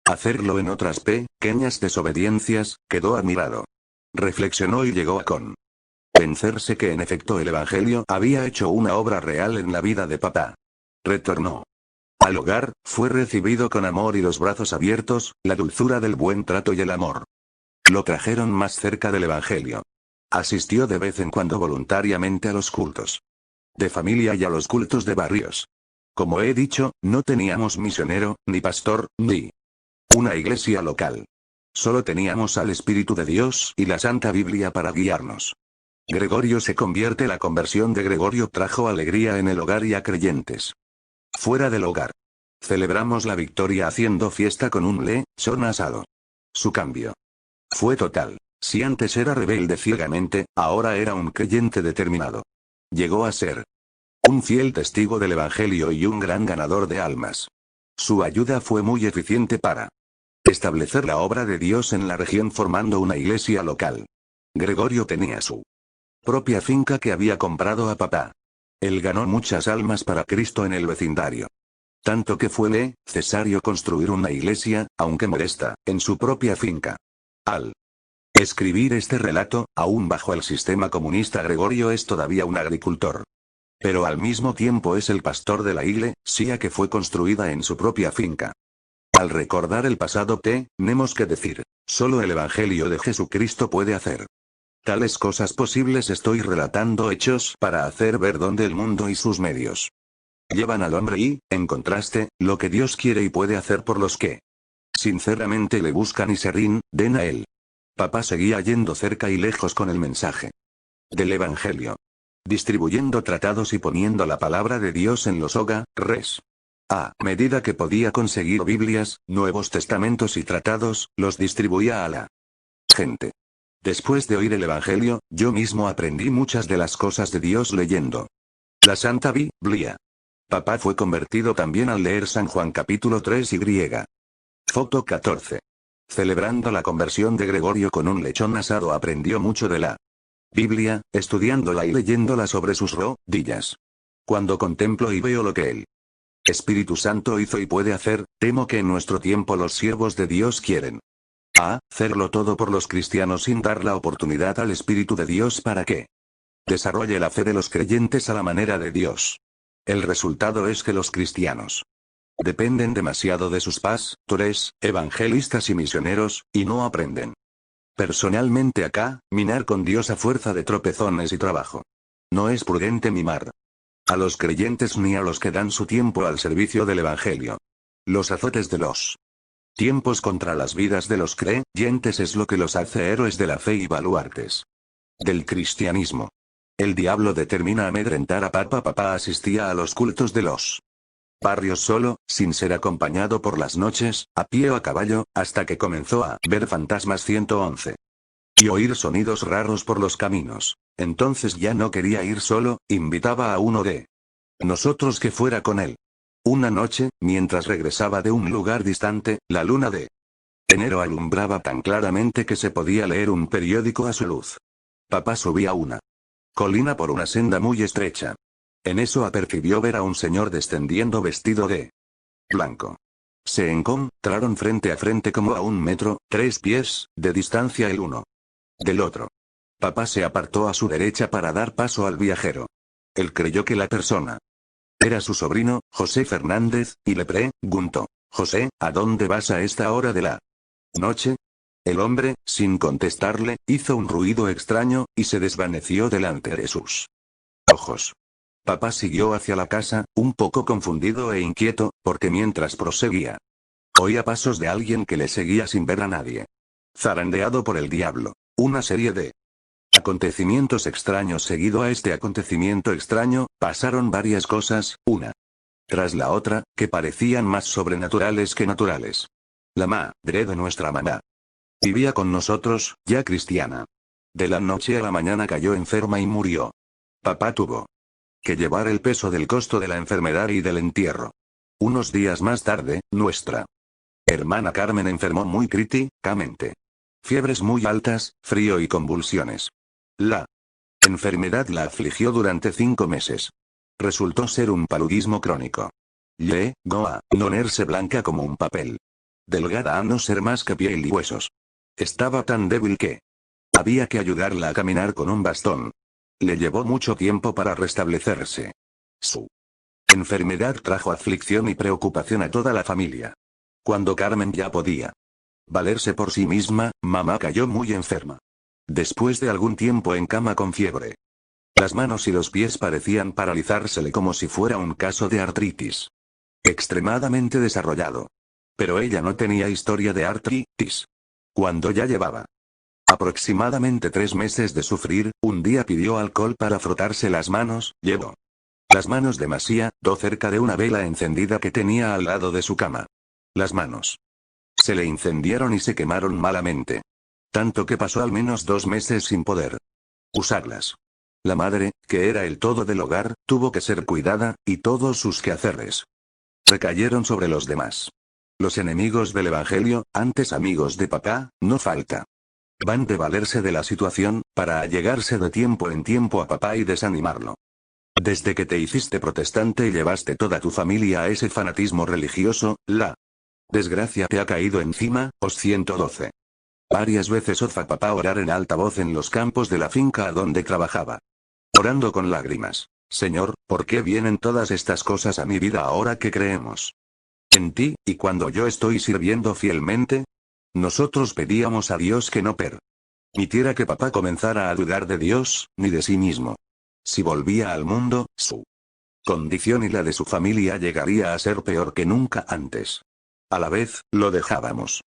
hacerlo en otras pequeñas desobediencias, quedó admirado. Reflexionó y llegó a convencerse que en efecto el Evangelio había hecho una obra real en la vida de papá. Retornó al hogar, fue recibido con amor y los brazos abiertos, la dulzura del buen trato y el amor lo trajeron más cerca del Evangelio. Asistió de vez en cuando voluntariamente a los cultos de familia y a los cultos de barrios. Como he dicho, no teníamos misionero, ni pastor, ni una iglesia local. Solo teníamos al Espíritu de Dios y la Santa Biblia para guiarnos. Gregorio se convierte. La conversión de Gregorio trajo alegría en el hogar y a creyentes fuera del hogar. Celebramos la victoria haciendo fiesta con un lechón asado. Su cambio fue total. Si antes era rebelde ciegamente, ahora era un creyente determinado. Llegó a ser un fiel testigo del Evangelio y un gran ganador de almas. Su ayuda fue muy eficiente para establecer la obra de Dios en la región formando una iglesia local. Gregorio tenía su propia finca que había comprado a papá. Él ganó muchas almas para Cristo en el vecindario. Tanto que fue necesario construir una iglesia, aunque modesta, en su propia finca. Al escribir este relato, aún bajo el sistema comunista, Gregorio es todavía un agricultor. Pero al mismo tiempo es el pastor de la iglesia que fue construida en su propia finca. Al recordar el pasado tenemos que decir, solo el Evangelio de Jesucristo puede hacer tales cosas posibles. Estoy relatando hechos para hacer ver dónde el mundo y sus medios llevan al hombre y, en contraste, lo que Dios quiere y puede hacer por los que sinceramente le buscan y se rinden a él. Papá seguía yendo cerca y lejos con el mensaje del Evangelio, distribuyendo tratados y poniendo la palabra de Dios en los hogares. A medida que podía conseguir Biblias, Nuevos Testamentos y tratados, los distribuía a la gente. Después de oír el Evangelio, yo mismo aprendí muchas de las cosas de Dios leyendo la Santa Biblia. Papá fue convertido también al leer San Juan capítulo 3 y griega. Foto 14. Celebrando la conversión de Gregorio con un lechón asado, aprendió mucho de la Biblia, estudiándola y leyéndola sobre sus rodillas. Cuando contemplo y veo lo que el Espíritu Santo hizo y puede hacer, temo que en nuestro tiempo los siervos de Dios quieren hacerlo todo por los cristianos sin dar la oportunidad al Espíritu de Dios para que desarrolle la fe de los creyentes a la manera de Dios. El resultado es que los cristianos dependen demasiado de sus pastores, evangelistas y misioneros, y no aprenden personalmente a caminar con Dios a fuerza de tropezones y trabajo. No es prudente mimar a los creyentes ni a los que dan su tiempo al servicio del Evangelio. Los azotes de los tiempos contra las vidas de los creyentes es lo que los hace héroes de la fe y baluartes del cristianismo. El diablo determina amedrentar a Papá. Papá asistía a los cultos de los barrios solo, sin ser acompañado por las noches, a pie o a caballo, hasta que comenzó a ver fantasmas 111. Y oír sonidos raros por los caminos. Entonces ya no quería ir solo, invitaba a uno de nosotros que fuera con él. Una noche, mientras regresaba de un lugar distante, la luna de enero alumbraba tan claramente que se podía leer un periódico a su luz. Papá subía una colina por una senda muy estrecha. En eso apercibió ver a un señor descendiendo vestido de blanco. Se encontraron frente a frente como a 1 metro, 3 pies, de distancia el uno del otro. Papá se apartó a su derecha para dar paso al viajero. Él creyó que la persona era su sobrino, José Fernández, y le preguntó: José, ¿a dónde vas a esta hora de la noche? El hombre, sin contestarle, hizo un ruido extraño, y se desvaneció delante de sus ojos. Papá siguió hacia la casa, un poco confundido e inquieto, porque mientras proseguía, oía pasos de alguien que le seguía sin ver a nadie. Zarandeado por el diablo. Una serie de acontecimientos extraños. Seguido a este acontecimiento extraño, pasaron varias cosas, una tras la otra, que parecían más sobrenaturales que naturales. La madre de nuestra mamá vivía con nosotros, ya cristiana. De la noche a la mañana cayó enferma y murió. Papá tuvo que llevar el peso del costo de la enfermedad y del entierro. Unos días más tarde, nuestra hermana Carmen enfermó muy críticamente. Fiebres muy altas, frío y convulsiones. La enfermedad la afligió durante 5 meses. Resultó ser un paludismo crónico. Llegó a ponerse blanca como un papel. Delgada a no ser más que piel y huesos. Estaba tan débil que había que ayudarla a caminar con un bastón. Le llevó mucho tiempo para restablecerse. Su enfermedad trajo aflicción y preocupación a toda la familia. Cuando Carmen ya podía valerse por sí misma, mamá cayó muy enferma. Después de algún tiempo en cama con fiebre. Las manos y los pies parecían paralizársele como si fuera un caso de artritis extremadamente desarrollado. Pero ella no tenía historia de artritis. Cuando ya llevaba aproximadamente 3 meses de sufrir, un día pidió alcohol para frotarse las manos, llevó las manos demasiado cerca de una vela encendida que tenía al lado de su cama. Las manos se le incendiaron y se quemaron malamente. Tanto que pasó al menos 2 meses sin poder usarlas. La madre, que era el todo del hogar, tuvo que ser cuidada, y todos sus quehaceres recayeron sobre los demás. Los enemigos del Evangelio, antes amigos de papá, no falta. Van de valerse de la situación, para allegarse de tiempo en tiempo a papá y desanimarlo. Desde que te hiciste protestante y llevaste toda tu familia a ese fanatismo religioso, la desgracia te ha caído encima, os 112. Varias veces oza papá orar en alta voz en los campos de la finca a donde trabajaba. Orando con lágrimas. Señor, ¿por qué vienen todas estas cosas a mi vida ahora que creemos en ti, y cuando yo estoy sirviendo fielmente? Nosotros pedíamos a Dios que no permitiera que papá comenzara a dudar de Dios, ni de sí mismo. Si volvía al mundo, su condición y la de su familia llegaría a ser peor que nunca antes. A la vez, lo dejábamos.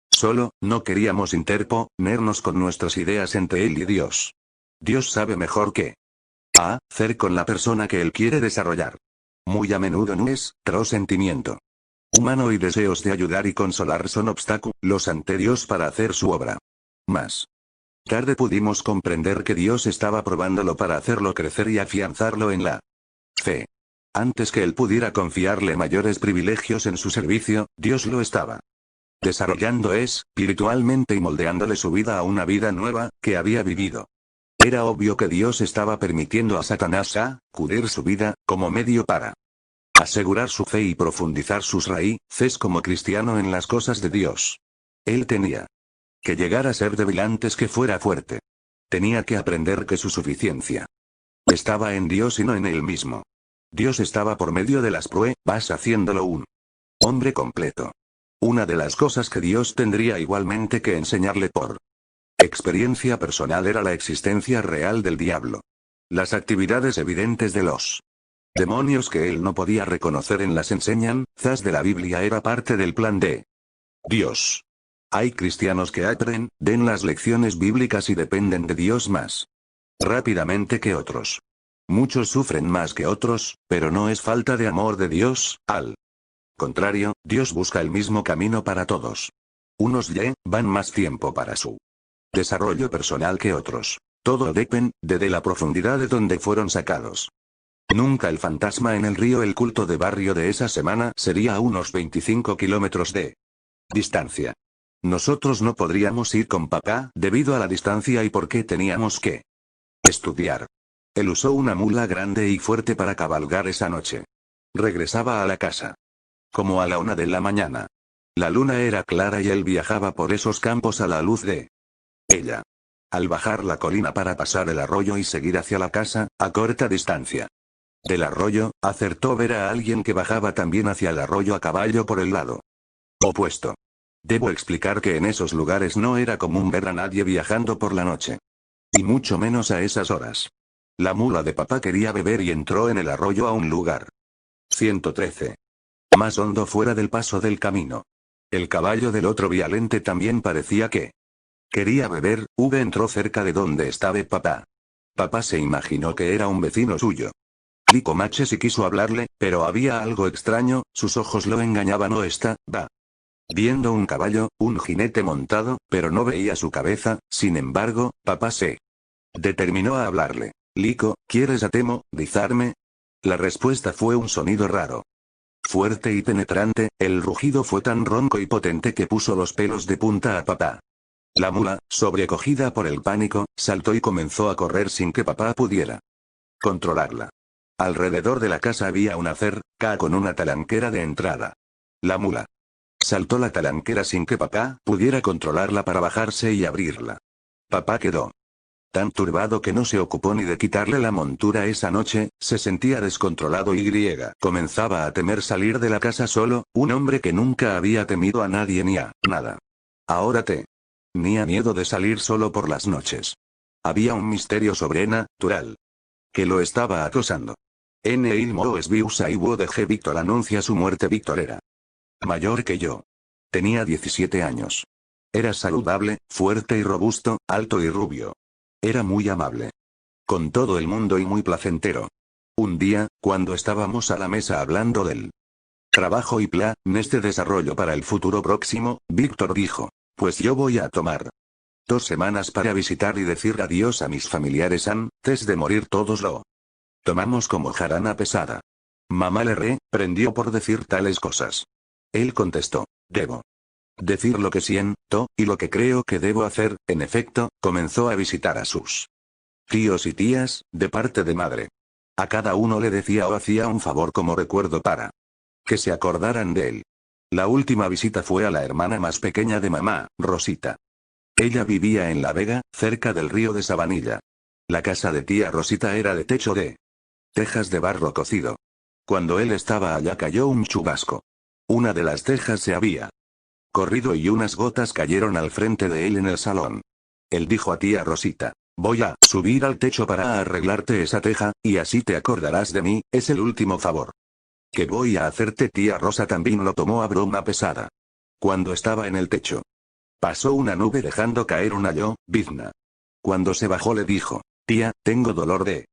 Solo, no queríamos interponernos con nuestras ideas entre él y Dios. Dios sabe mejor qué hacer con la persona que él quiere desarrollar. Muy a menudo nuestro sentimiento humano y deseos de ayudar y consolar son obstáculos ante Dios para hacer su obra. Más tarde pudimos comprender que Dios estaba probándolo para hacerlo crecer y afianzarlo en la fe. Antes que él pudiera confiarle mayores privilegios en su servicio, Dios lo estaba desarrollando espiritualmente y moldeándole su vida a una vida nueva, que había vivido. Era obvio que Dios estaba permitiendo a Satanás sacudir su vida, como medio para asegurar su fe y profundizar sus raíces como cristiano en las cosas de Dios. Él tenía que llegar a ser débil antes que fuera fuerte. Tenía que aprender que su suficiencia estaba en Dios y no en él mismo. Dios estaba por medio de las pruebas haciéndolo un hombre completo. Una de las cosas que Dios tendría igualmente que enseñarle por experiencia personal era la existencia real del diablo. Las actividades evidentes de los demonios que él no podía reconocer en las enseñanzas de la Biblia era parte del plan de Dios. Hay cristianos que aprenden las lecciones bíblicas y dependen de Dios más rápidamente que otros. Muchos sufren más que otros, pero no es falta de amor de Dios, al contrario, Dios busca el mismo camino para todos. Unos llevan más tiempo para su desarrollo personal que otros. Todo depende de la profundidad de donde fueron sacados. Nunca el fantasma en el río. El culto de barrio de esa semana sería a unos 25 kilómetros de distancia. Nosotros no podríamos ir con papá, debido a la distancia y porque teníamos que estudiar. Él usó una mula grande y fuerte para cabalgar esa noche. Regresaba a la casa como a la 1 de la mañana. La luna era clara y él viajaba por esos campos a la luz de ella. Al bajar la colina para pasar el arroyo y seguir hacia la casa, a corta distancia del arroyo, acertó ver a alguien que bajaba también hacia el arroyo a caballo por el lado opuesto. Debo explicar que en esos lugares no era común ver a nadie viajando por la noche. Y mucho menos a esas horas. La mula de papá quería beber y entró en el arroyo a un lugar 113. Más hondo fuera del paso del camino. El caballo del otro vialente también parecía que quería beber. Entró cerca de donde estaba papá. Papá se imaginó que era un vecino suyo. Clicó maches y quiso hablarle, pero había algo extraño, sus ojos lo engañaban. No estaba viendo un caballo, un jinete montado, pero no veía su cabeza. Sin embargo, papá se determinó a hablarle. Lico, ¿quieres atemorizarme? La respuesta fue un sonido raro, fuerte y penetrante. El rugido fue tan ronco y potente que puso los pelos de punta a papá. La mula, sobrecogida por el pánico, saltó y comenzó a correr sin que papá pudiera controlarla. Alrededor de la casa había una cerca con una talanquera de entrada. La mula saltó la talanquera sin que papá pudiera controlarla para bajarse y abrirla. Papá quedó tan turbado que no se ocupó ni de quitarle la montura esa noche. Se sentía descontrolado y comenzaba a temer salir de la casa solo, un hombre que nunca había temido a nadie ni a nada. Ahora tenía miedo de salir solo por las noches. Había un misterio sobrenatural que lo estaba acosando. En il Moes Biusa y de G. Víctor anuncia su muerte. Víctor era mayor que yo. Tenía 17 años. Era saludable, fuerte y robusto, alto y rubio. Era muy amable con todo el mundo y muy placentero. Un día, cuando estábamos a la mesa hablando del trabajo y planes de desarrollo para el futuro próximo, Víctor dijo: pues yo voy a tomar 2 semanas para visitar y decir adiós a mis familiares antes de morir. Todos lo tomamos como jarana pesada. Mamá le reprendió por decir tales cosas. Él contestó: debo decir lo que siento, y lo que creo que debo hacer. En efecto, comenzó a visitar a sus tíos y tías, de parte de madre. A cada uno le decía o hacía un favor como recuerdo para que se acordaran de él. La última visita fue a la hermana más pequeña de mamá, Rosita. Ella vivía en La Vega, cerca del río de Sabanilla. La casa de tía Rosita era de techo de tejas de barro cocido. Cuando él estaba allá cayó un chubasco. Una de las tejas se había corrido y unas gotas cayeron al frente de él en el salón. Él dijo a tía Rosita: voy a subir al techo para arreglarte esa teja, y así te acordarás de mí, es el último favor que voy a hacerte. Tía Rosa también lo tomó a broma pesada. Cuando estaba en el techo, pasó una nube dejando caer una llovizna. Cuando se bajó le dijo: tía, tengo dolor de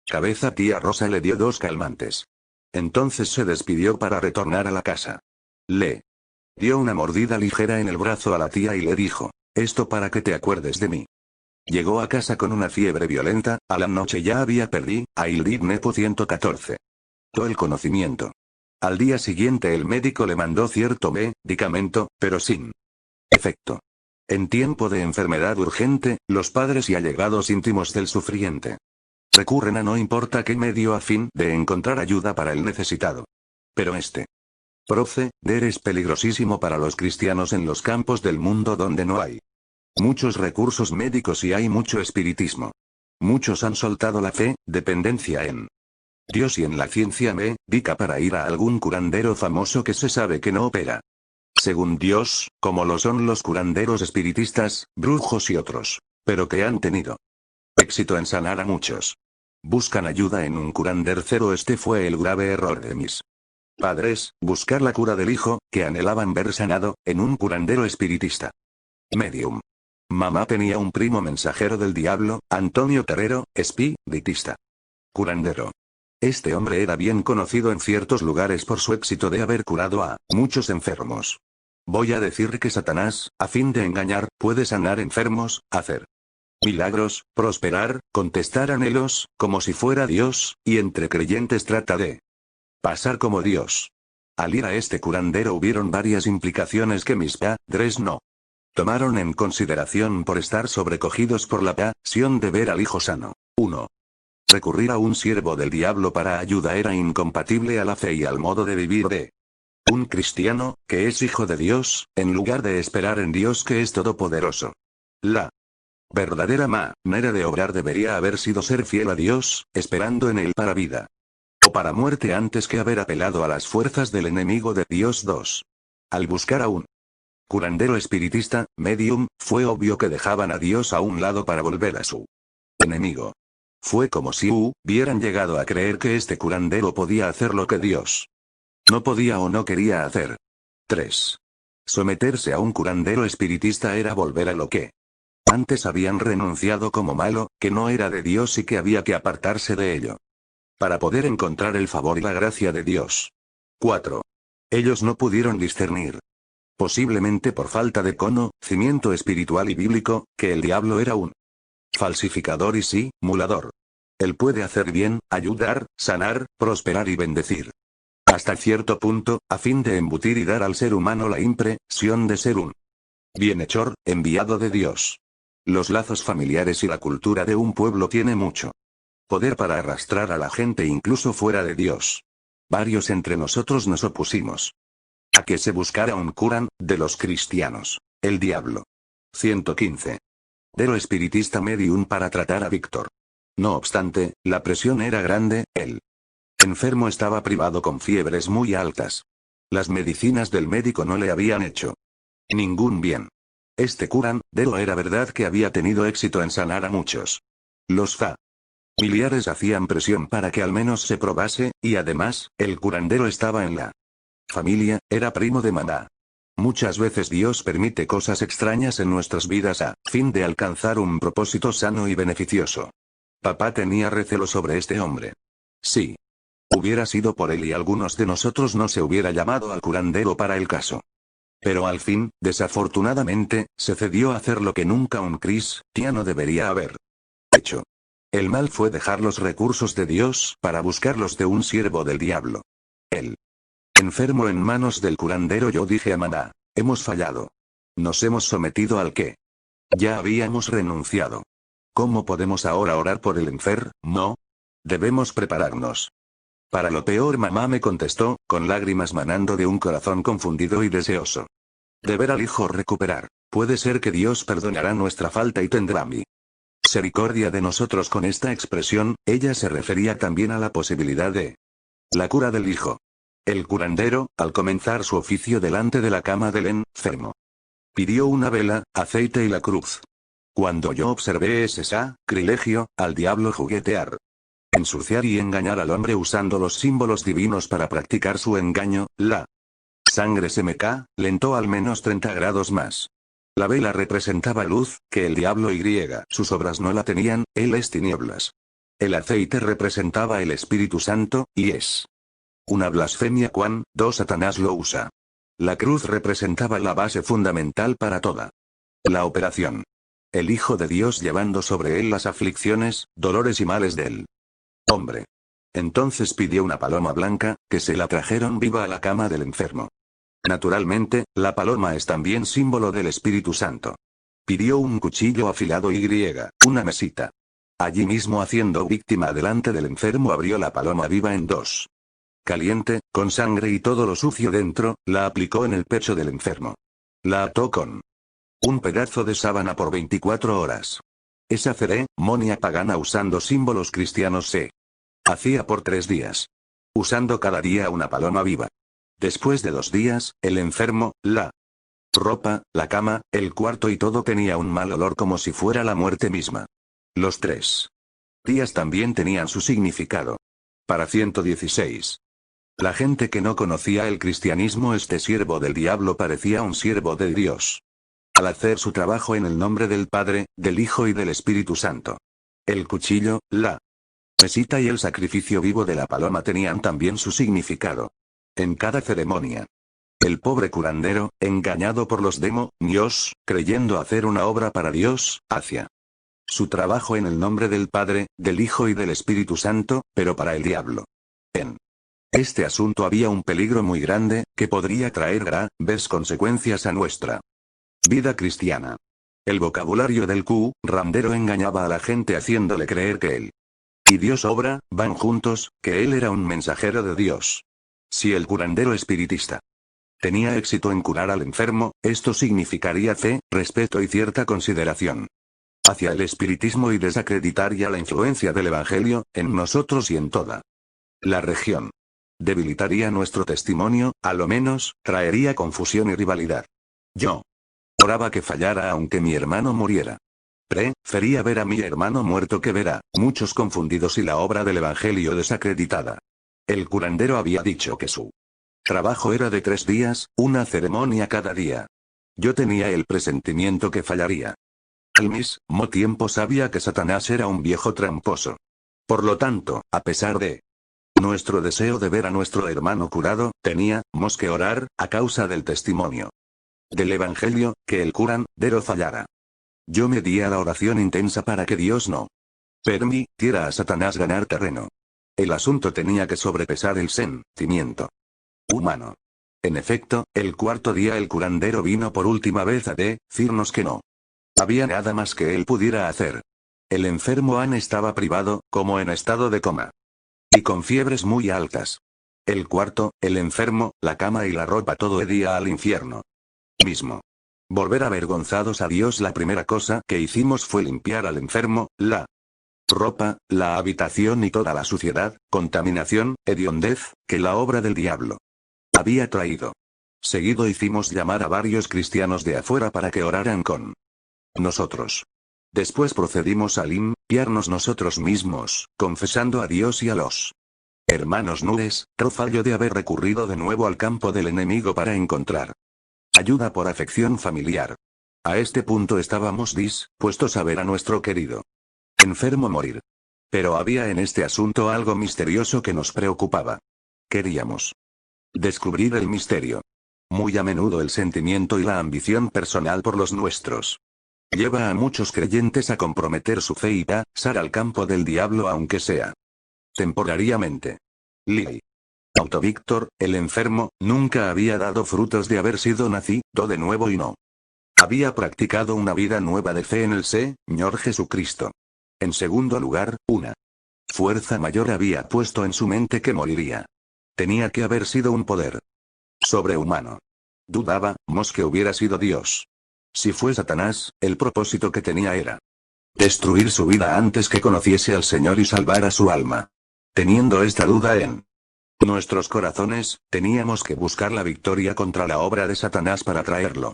cabeza. Tía Rosa le dio 2 calmantes. Entonces se despidió para retornar a la casa. Le dio una mordida ligera en el brazo a la tía y le dijo: esto para que te acuerdes de mí. Llegó a casa con una fiebre violenta, a la noche ya había perdido a Ildid Nepo 114. Todo el conocimiento. Al día siguiente el médico le mandó cierto medicamento, pero sin efecto. En tiempo de enfermedad urgente, los padres y allegados íntimos del sufriente recurren a no importa qué medio a fin de encontrar ayuda para el necesitado. Pero este proceder es peligrosísimo para los cristianos en los campos del mundo donde no hay muchos recursos médicos y hay mucho espiritismo. Muchos han soltado la fe, dependencia en Dios y en la ciencia médica para ir a algún curandero famoso que se sabe que no opera según Dios, como lo son los curanderos espiritistas, brujos y otros, pero que han tenido éxito en sanar a muchos. Buscan ayuda en un curandero cero. Este fue el grave error de mis padres, buscar la cura del hijo, que anhelaban ver sanado, en un curandero espiritista. Medium. Mamá tenía un primo mensajero del diablo, Antonio Terrero, espiritista. Curandero. Este hombre era bien conocido en ciertos lugares por su éxito de haber curado a muchos enfermos. Voy a decir que Satanás, a fin de engañar, puede sanar enfermos, hacer milagros, prosperar, contestar anhelos, como si fuera Dios, y entre creyentes trata de pasar como Dios. Al ir a este curandero hubieron varias implicaciones que mis padres no tomaron en consideración por estar sobrecogidos por la pasión de ver al hijo sano. 1. Recurrir a un siervo del diablo para ayuda era incompatible a la fe y al modo de vivir de un cristiano, que es hijo de Dios, en lugar de esperar en Dios que es todopoderoso. La verdadera manera de obrar debería haber sido ser fiel a Dios, esperando en Él para vida o para muerte antes que haber apelado a las fuerzas del enemigo de Dios. 2. Al buscar a un curandero espiritista, medium, fue obvio que dejaban a Dios a un lado para volver a su enemigo. Fue como si hubieran llegado a creer que este curandero podía hacer lo que Dios no podía o no quería hacer. 3. Someterse a un curandero espiritista era volver a lo que antes habían renunciado como malo, que no era de Dios y que había que apartarse de ello para poder encontrar el favor y la gracia de Dios. 4. Ellos no pudieron discernir, posiblemente por falta de conocimiento espiritual y bíblico, que el diablo era un falsificador y simulador. Él puede hacer bien, ayudar, sanar, prosperar y bendecir hasta cierto punto, a fin de embutir y dar al ser humano la impresión de ser un bienhechor, enviado de Dios. Los lazos familiares y la cultura de un pueblo tiene mucho poder para arrastrar a la gente incluso fuera de Dios. Varios entre nosotros nos opusimos a que se buscara un curán de los cristianos, el diablo. 115. Dero espiritista medium para tratar a Víctor. No obstante, la presión era grande, el enfermo estaba privado con fiebres muy altas. Las medicinas del médico no le habían hecho ningún bien. Este curandero era verdad que había tenido éxito en sanar a muchos. Los familiares hacían presión para que al menos se probase, y además, el curandero estaba en la familia, era primo de mamá. Muchas veces Dios permite cosas extrañas en nuestras vidas a fin de alcanzar un propósito sano y beneficioso. Papá tenía recelo sobre este hombre. Sí. Hubiera sido por él y algunos de nosotros no se hubiera llamado al curandero para el caso. Pero al fin, desafortunadamente, se cedió a hacer lo que nunca un cristiano debería haber hecho. El mal fue dejar los recursos de Dios para buscarlos de un siervo del diablo. El enfermo en manos del curandero. Yo dije a mamá: hemos fallado. Nos hemos sometido al que ya habíamos renunciado. ¿Cómo podemos ahora orar por el enfermo? Debemos prepararnos. Para lo peor, mamá me contestó, con lágrimas manando de un corazón confundido y deseoso de ver al hijo recuperar. Puede ser que Dios perdonará nuestra falta y tendrá misericordia de nosotros. Con esta expresión, ella se refería también a la posibilidad de la cura del hijo. El curandero, al comenzar su oficio delante de la cama del enfermo, pidió una vela, aceite y la cruz. Cuando yo observé ese sacrilegio, al diablo juguetear, ensuciar y engañar al hombre usando los símbolos divinos para practicar su engaño, la sangre se me calentó al menos 30 grados más. La vela representaba luz, que el diablo y sus obras no la tenían, él es tinieblas. El aceite representaba el Espíritu Santo, y es una blasfemia cuando Satanás lo usa. La cruz representaba la base fundamental para toda la operación. El Hijo de Dios llevando sobre él las aflicciones, dolores y males del hombre. Entonces pidió una paloma blanca, que se la trajeron viva a la cama del enfermo. Naturalmente, la paloma es también símbolo del Espíritu Santo. Pidió un cuchillo afilado y una mesita. Allí mismo, haciendo víctima delante del enfermo, abrió la paloma viva en dos. Caliente, con sangre y todo lo sucio dentro, la aplicó en el pecho del enfermo. La ató con un pedazo de sábana por 24 horas. Esa ceremonia pagana usando símbolos cristianos se hacía por 3 días. Usando cada día una paloma viva. Después de 2 días, el enfermo, la ropa, la cama, el cuarto y todo tenía un mal olor como si fuera la muerte misma. Los 3 días también tenían su significado. Para 116. La gente que no conocía el cristianismo, este siervo del diablo parecía un siervo de Dios. Al hacer su trabajo en el nombre del Padre, del Hijo y del Espíritu Santo. El cuchillo, la mesita y el sacrificio vivo de la paloma tenían también su significado. En cada ceremonia, el pobre curandero, engañado por los demonios, creyendo hacer una obra para Dios, hacía su trabajo en el nombre del Padre, del Hijo y del Espíritu Santo, pero para el diablo. En este asunto había un peligro muy grande, que podría traer graves consecuencias a nuestra vida cristiana. El vocabulario del curandero engañaba a la gente haciéndole creer que él y Dios van juntos, que él era un mensajero de Dios. Si el curandero espiritista tenía éxito en curar al enfermo, esto significaría fe, respeto y cierta consideración hacia el espiritismo y desacreditaría la influencia del Evangelio en nosotros y en toda la región. Debilitaría nuestro testimonio, a lo menos, traería confusión y rivalidad. Yo oraba que fallara aunque mi hermano muriera. Prefería ver a mi hermano muerto que ver a muchos confundidos y la obra del Evangelio desacreditada. El curandero había dicho que su trabajo era de 3 días, una ceremonia cada día. Yo tenía el presentimiento que fallaría. Al mismo tiempo sabía que Satanás era un viejo tramposo. Por lo tanto, a pesar de nuestro deseo de ver a nuestro hermano curado, teníamos que orar, a causa del testimonio del Evangelio, que el curandero fallara. Yo me di a la oración intensa para que Dios no permitiera a Satanás ganar terreno. El asunto tenía que sobrepesar el sentimiento humano. En efecto, el 4.º día el curandero vino por última vez a decirnos que no había nada más que él pudiera hacer. El enfermo estaba privado, como en estado de coma. Y con fiebres muy altas. El cuarto, el enfermo, la cama y la ropa, todo hedía al infierno mismo. Volver avergonzados a Dios. La primera cosa que hicimos fue limpiar al enfermo, la ropa, la habitación y toda la suciedad, contaminación, hediondez, que la obra del diablo había traído. Seguido hicimos llamar a varios cristianos de afuera para que oraran con nosotros. Después procedimos a limpiarnos nosotros mismos, confesando a Dios y a los hermanos nudes, fallo de haber recurrido de nuevo al campo del enemigo para encontrar ayuda por afección familiar. A este punto estábamos dispuestos a ver a nuestro querido enfermo morir. Pero había en este asunto algo misterioso que nos preocupaba. Queríamos descubrir el misterio. Muy a menudo el sentimiento y la ambición personal por los nuestros lleva a muchos creyentes a comprometer su fe y pasar al campo del diablo, aunque sea temporariamente. Lee. Auto Víctor, el enfermo, nunca había dado frutos de haber sido nacido de nuevo y no había practicado una vida nueva de fe en el Señor Jesucristo. En segundo lugar, una Fuerza mayor había puesto en su mente que moriría. Tenía que haber sido un poder sobrehumano. Dudábamos que hubiera sido Dios. Si fue Satanás, el propósito que tenía era destruir su vida antes que conociese al Señor y salvar a su alma. Teniendo esta duda en nuestros corazones, teníamos que buscar la victoria contra la obra de Satanás para traerlo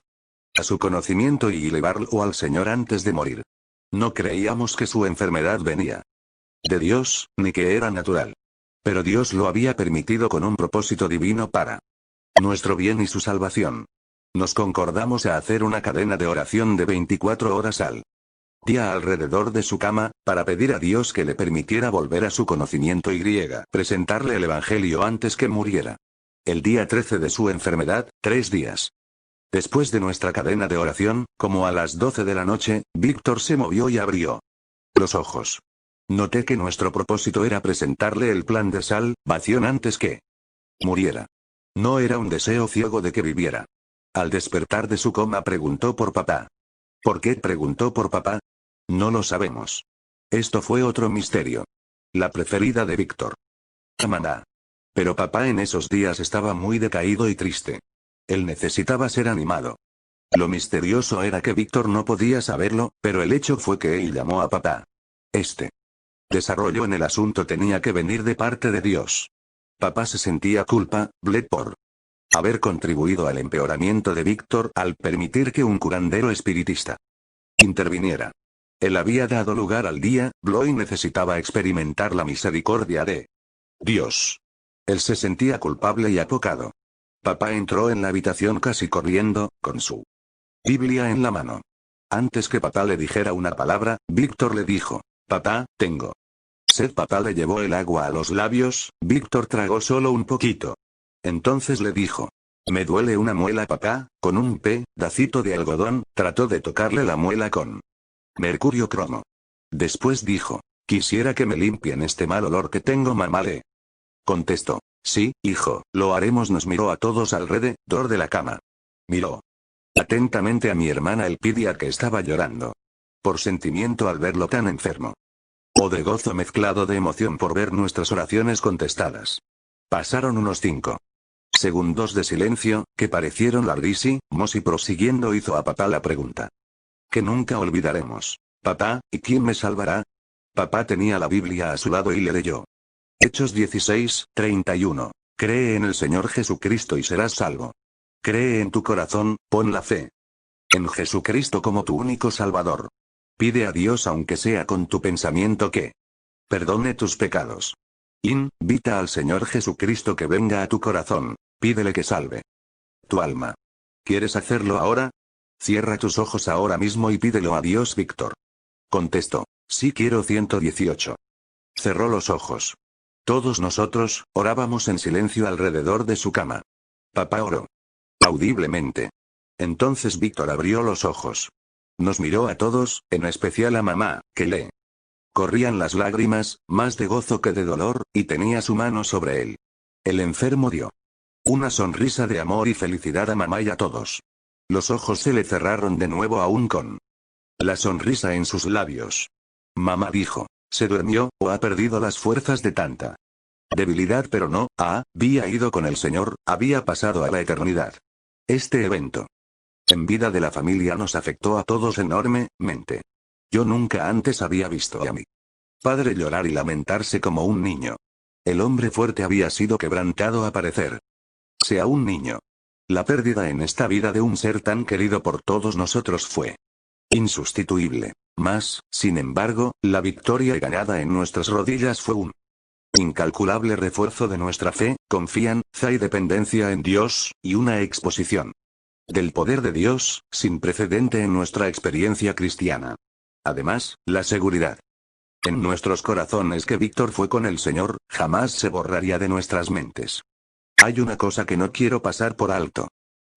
a su conocimiento y llevarlo al Señor antes de morir. No creíamos que su enfermedad venía de Dios, ni que era natural. Pero Dios lo había permitido con un propósito divino para nuestro bien y su salvación. Nos concordamos a hacer una cadena de oración de 24 horas al día alrededor de su cama, para pedir a Dios que le permitiera volver a su conocimiento y presentarle el Evangelio antes que muriera. El día 13 de su enfermedad, 3 días después de nuestra cadena de oración, como a las 12 de la noche, Víctor se movió y abrió los ojos. Noté que nuestro propósito era presentarle el plan de salvación antes que muriera. No era un deseo ciego de que viviera. Al despertar de su coma preguntó por papá. ¿Por qué preguntó por papá? No lo sabemos. Esto fue otro misterio. La preferida de Víctor. Amanda. Pero papá en esos días estaba muy decaído y triste. Él necesitaba ser animado. Lo misterioso era que Víctor no podía saberlo, pero el hecho fue que él llamó a papá. Este desarrollo en el asunto tenía que venir de parte de Dios. Papá se sentía culpable por haber contribuido al empeoramiento de Víctor al permitir que un curandero espiritista interviniera. Él había dado lugar al diablo y necesitaba experimentar la misericordia de Dios. Él se sentía culpable y apocado. Papá entró en la habitación casi corriendo, con su Biblia en la mano. Antes que papá le dijera una palabra, Víctor le dijo: papá, tengo sed. Papá le llevó el agua a los labios, Víctor tragó solo un poquito. Entonces le dijo: me duele una muela. Papá, con un pedacito de algodón, trató de tocarle la muela con mercurio cromo. Después dijo: quisiera que me limpien este mal olor que tengo. Mamá le contestó: sí, hijo, lo haremos. Nos miró a todos alrededor de la cama. Miró atentamente a mi hermana Elpidia, que estaba llorando por sentimiento al verlo tan enfermo, o de gozo mezclado de emoción por ver nuestras oraciones contestadas. Pasaron unos 5 segundos de silencio, que parecieron larguísimos, y prosiguiendo hizo a papá la pregunta que nunca olvidaremos: papá, ¿y quién me salvará? Papá tenía la Biblia a su lado y le leyó Hechos 16:31. Cree en el Señor Jesucristo y serás salvo. Cree en tu corazón, pon la fe en Jesucristo como tu único Salvador. Pide a Dios, aunque sea con tu pensamiento, que perdone tus pecados. Invita al Señor Jesucristo que venga a tu corazón. Pídele que salve tu alma. ¿Quieres hacerlo ahora? Cierra tus ojos ahora mismo y pídelo a Dios. Víctor contestó: sí quiero. 118. Cerró los ojos. Todos nosotros orábamos en silencio alrededor de su cama. Papá oró audiblemente. Entonces Víctor abrió los ojos. Nos miró a todos, en especial a mamá, que le corrían las lágrimas, más de gozo que de dolor, y tenía su mano sobre él. El enfermo dio una sonrisa de amor y felicidad a mamá y a todos. Los ojos se le cerraron de nuevo, aún con la sonrisa en sus labios. Mamá dijo: se durmió, o ha perdido las fuerzas de tanta debilidad. Pero no, había ido con el Señor, había pasado a la eternidad. Este evento en vida de la familia nos afectó a todos enormemente. Yo nunca antes había visto a mi padre llorar y lamentarse como un niño. El hombre fuerte había sido quebrantado a parecer sea un niño. La pérdida en esta vida de un ser tan querido por todos nosotros fue insustituible. Mas, sin embargo, la victoria ganada en nuestras rodillas fue un incalculable refuerzo de nuestra fe, confianza y dependencia en Dios, y una exposición del poder de Dios, sin precedente en nuestra experiencia cristiana. Además, la seguridad en nuestros corazones que Víctor fue con el Señor, jamás se borraría de nuestras mentes. Hay una cosa que no quiero pasar por alto.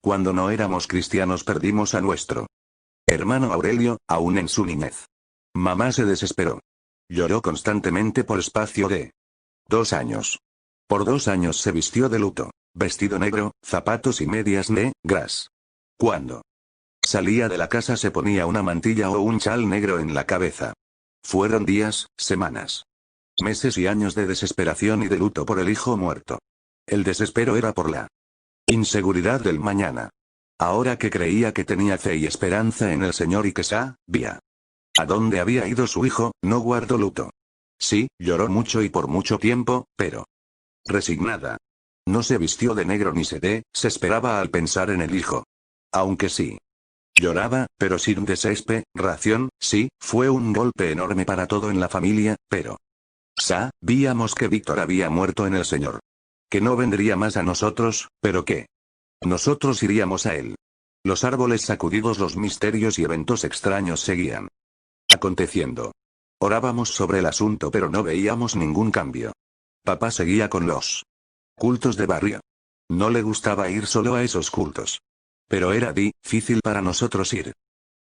Cuando no éramos cristianos perdimos a nuestro hermano Aurelio, aún en su niñez. Mamá se desesperó. Lloró constantemente por espacio de 2 años. Por 2 años se vistió de luto, vestido negro, zapatos y medias negras. Cuando salía de la casa se ponía una mantilla o un chal negro en la cabeza. Fueron días, semanas, Meses y años de desesperación y de luto por el hijo muerto. El desespero era por la inseguridad del mañana. Ahora que creía que tenía fe y esperanza en el Señor y que sabía a dónde había ido su hijo, no guardó luto. Sí, lloró mucho y por mucho tiempo, pero resignada. No se vistió de negro ni se desesperaba al pensar en el hijo. Aunque sí lloraba, pero sin desesperación, sí, fue un golpe enorme para todo en la familia, pero sabíamos que Víctor había muerto en el Señor. Que no vendría más a nosotros, pero que nosotros iríamos a él. Los árboles sacudidos, los misterios y eventos extraños seguían aconteciendo. Orábamos sobre el asunto pero no veíamos ningún cambio. Papá seguía con los cultos de barrio. No le gustaba ir solo a esos cultos. Pero era difícil para nosotros ir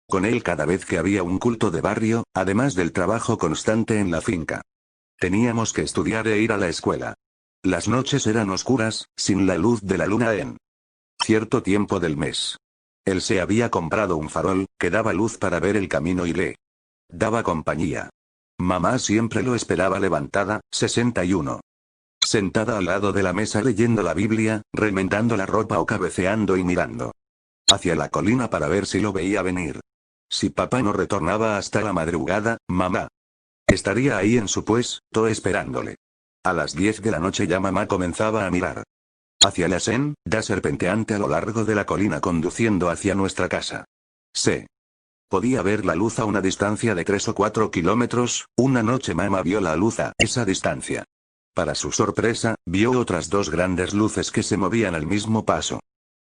con él cada vez que había un culto de barrio, además del trabajo constante en la finca. Teníamos que estudiar e ir a la escuela. Las noches eran oscuras, sin la luz de la luna en cierto tiempo del mes. Él se había comprado un farol, que daba luz para ver el camino y le daba compañía. Mamá siempre lo esperaba levantada, 61. Sentada al lado de la mesa leyendo la Biblia, remendando la ropa o cabeceando y mirando hacia la colina para ver si lo veía venir. Si papá no retornaba hasta la madrugada, mamá estaría ahí en su puesto esperándole. A las 10 de la noche ya mamá comenzaba a mirar hacia la senda serpenteante a lo largo de la colina conduciendo hacia nuestra casa. Se podía ver la luz a una distancia de 3 o 4 kilómetros. Una noche mamá vio la luz a esa distancia. Para su sorpresa, vio otras dos grandes luces que se movían al mismo paso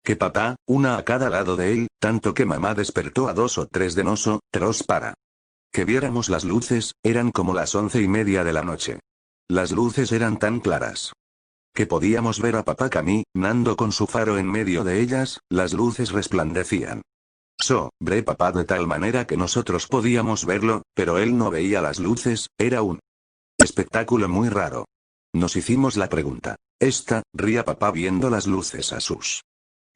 que papá, una a cada lado de él, tanto que mamá despertó a 2 o 3 de nosotros para que viéramos las luces. Eran como las 11:30 de la noche. Las luces eran tan claras que podíamos ver a papá caminando con su faro en medio de ellas. Las luces resplandecían sobre papá de tal manera que nosotros podíamos verlo, pero él no veía las luces. Era un espectáculo muy raro. Nos hicimos la pregunta. ¿Ría papá viendo las luces a sus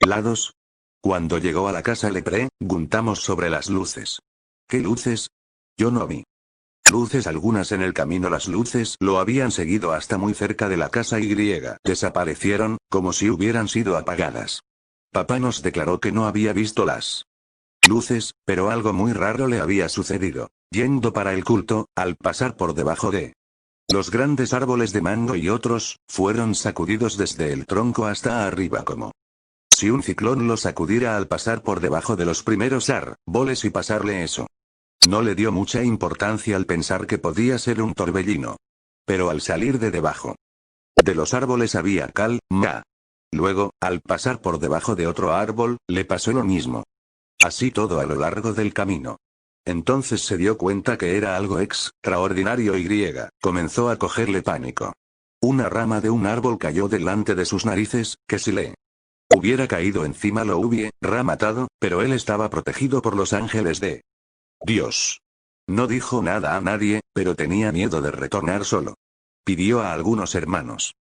lados? Cuando llegó a la casa le preguntamos sobre las luces. ¿Qué luces? Yo no vi luces algunas en el camino. Las luces lo habían seguido hasta muy cerca de la casa y desaparecieron, como si hubieran sido apagadas. Papá nos declaró que no había visto las luces, pero algo muy raro le había sucedido. Yendo para el culto, al pasar por debajo de los grandes árboles de mango y otros, fueron sacudidos desde el tronco hasta arriba como si un ciclón lo sacudiera al pasar por debajo de los primeros árboles y pasarle eso. No le dio mucha importancia al pensar que podía ser un torbellino. Pero al salir de debajo de los árboles había calma. Luego, al pasar por debajo de otro árbol, le pasó lo mismo. Así todo a lo largo del camino. Entonces se dio cuenta que era algo extraordinario y comenzó a cogerle pánico. Una rama de un árbol cayó delante de sus narices, que si le hubiera caído encima lo hubiera matado, pero él estaba protegido por los ángeles de Dios. No dijo nada a nadie, pero tenía miedo de retornar solo. Pidió a algunos hermanos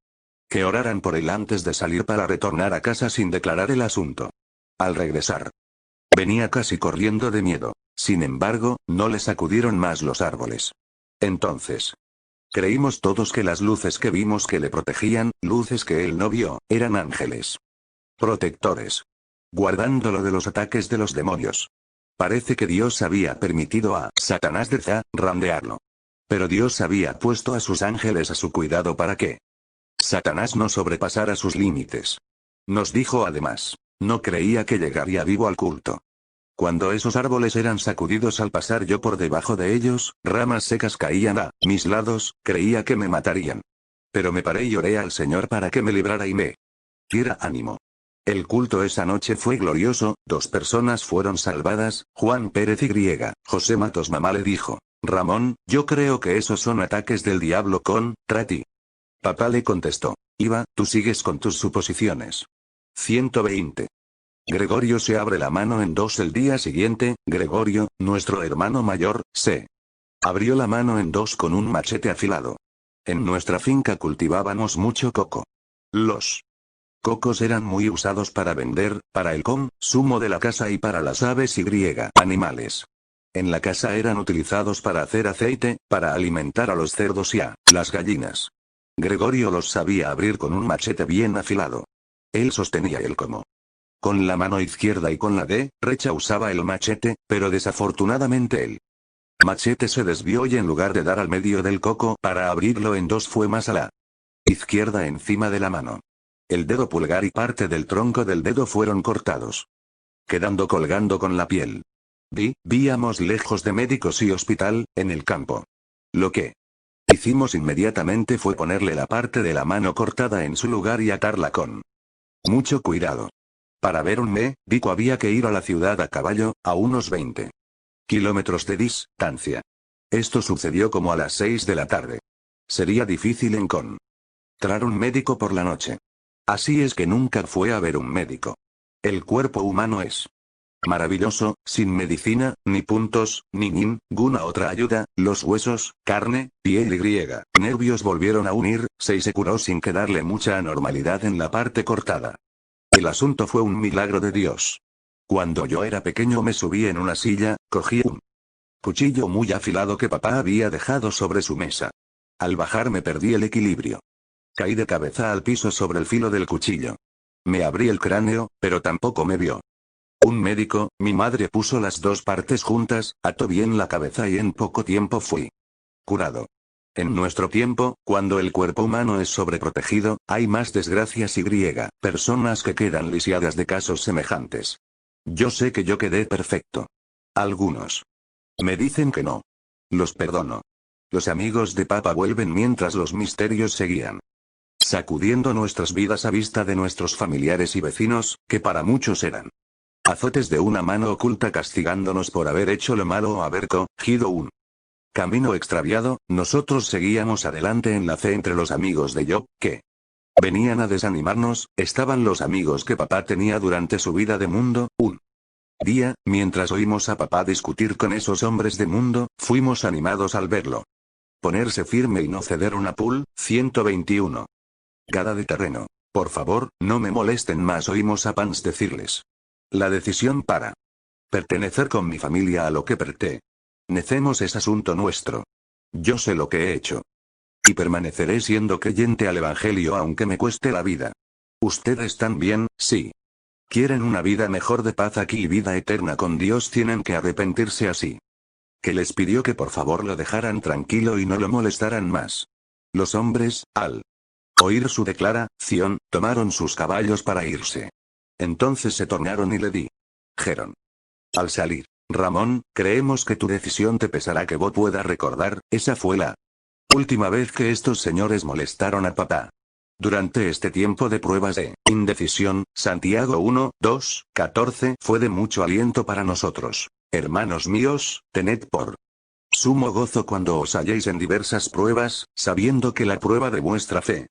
que oraran por él antes de salir para retornar a casa sin declarar el asunto. Al regresar, venía casi corriendo de miedo. Sin embargo, no le sacudieron más los árboles. Entonces, creímos todos que las luces que vimos que le protegían, luces que él no vio, eran ángeles protectores, guardándolo de los ataques de los demonios. Parece que Dios había permitido a Satanás randearlo. Pero Dios había puesto a sus ángeles a su cuidado para que Satanás no sobrepasara sus límites. Nos dijo además, no creía que llegaría vivo al culto. Cuando esos árboles eran sacudidos al pasar yo por debajo de ellos, ramas secas caían a mis lados, creía que me matarían. Pero me paré y oré al Señor para que me librara y me diera ánimo. El culto esa noche fue glorioso, 2 personas fueron salvadas, Juan Pérez y José Matos. Mamá le dijo, Ramón, yo creo que esos son ataques del diablo contra ti. Papá le contestó, Iva, tú sigues con tus suposiciones. 120. Gregorio se abre la mano en 2 el día siguiente. Gregorio, nuestro hermano mayor, se abrió la mano en 2 con un machete afilado. En nuestra finca cultivábamos mucho coco. Los cocos eran muy usados para vender, para el consumo de la casa y para las aves y animales. En la casa eran utilizados para hacer aceite, para alimentar a los cerdos y a las gallinas. Gregorio los sabía abrir con un machete bien afilado. Él sostenía el como. Con la mano izquierda y con la derecha usaba el machete, pero desafortunadamente el machete se desvió y en lugar de dar al medio del coco para abrirlo en dos fue más a la izquierda encima de la mano. El dedo pulgar y parte del tronco del dedo fueron cortados, quedando colgando con la piel. Víamos lejos de médicos y hospital, en el campo. Lo que hicimos inmediatamente fue ponerle la parte de la mano cortada en su lugar y atarla con mucho cuidado. Para ver un médico había que ir a la ciudad a caballo, a unos 20 kilómetros de distancia. Esto sucedió como a las 6 de la tarde. Sería difícil encontrar un médico por la noche. Así es que nunca fue a ver un médico. El cuerpo humano es maravilloso, sin medicina, ni puntos, ni ninguna otra ayuda, los huesos, carne, piel y nervios volvieron a unirse y se curó sin quedarle mucha anormalidad en la parte cortada. El asunto fue un milagro de Dios. Cuando yo era pequeño me subí en una silla, cogí un cuchillo muy afilado que papá había dejado sobre su mesa. Al bajar me perdí el equilibrio. Caí de cabeza al piso sobre el filo del cuchillo. Me abrí el cráneo, pero tampoco me vio un médico. Mi madre puso las dos partes juntas, ató bien la cabeza y en poco tiempo fui curado. En nuestro tiempo, cuando el cuerpo humano es sobreprotegido, hay más desgracias y personas que quedan lisiadas de casos semejantes. Yo sé que yo quedé perfecto. Algunos me dicen que no. Los perdono. Los amigos de papá vuelven mientras los misterios seguían sacudiendo nuestras vidas a vista de nuestros familiares y vecinos, que para muchos eran azotes de una mano oculta castigándonos por haber hecho lo malo o haber cogido un camino extraviado. Nosotros seguíamos adelante en la fe entre los amigos de Job, que venían a desanimarnos. Estaban los amigos que papá tenía durante su vida de mundo. Un día, mientras oímos a papá discutir con esos hombres de mundo, fuimos animados al verlo ponerse firme y no ceder una 121 gada de terreno. Por favor, no me molesten más, oímos a Pans decirles. La decisión para pertenecer con mi familia a lo que pertenecemos es asunto nuestro. Yo sé lo que he hecho. Y permaneceré siendo creyente al Evangelio aunque me cueste la vida. Ustedes también, sí. Quieren una vida mejor de paz aquí y vida eterna con Dios, tienen que arrepentirse así. Que les pidió que por favor lo dejaran tranquilo y no lo molestaran más. Los hombres, al oír su declaración, tomaron sus caballos para irse. Entonces se tornaron y le dijeron al salir: Ramón, creemos que tu decisión te pesará, que vos puedas recordar, esa fue la última vez que estos señores molestaron a papá. Durante este tiempo de pruebas de indecisión, Santiago 1:14 fue de mucho aliento para nosotros. Hermanos míos, tened por sumo gozo cuando os halléis en diversas pruebas, sabiendo que la prueba de vuestra fe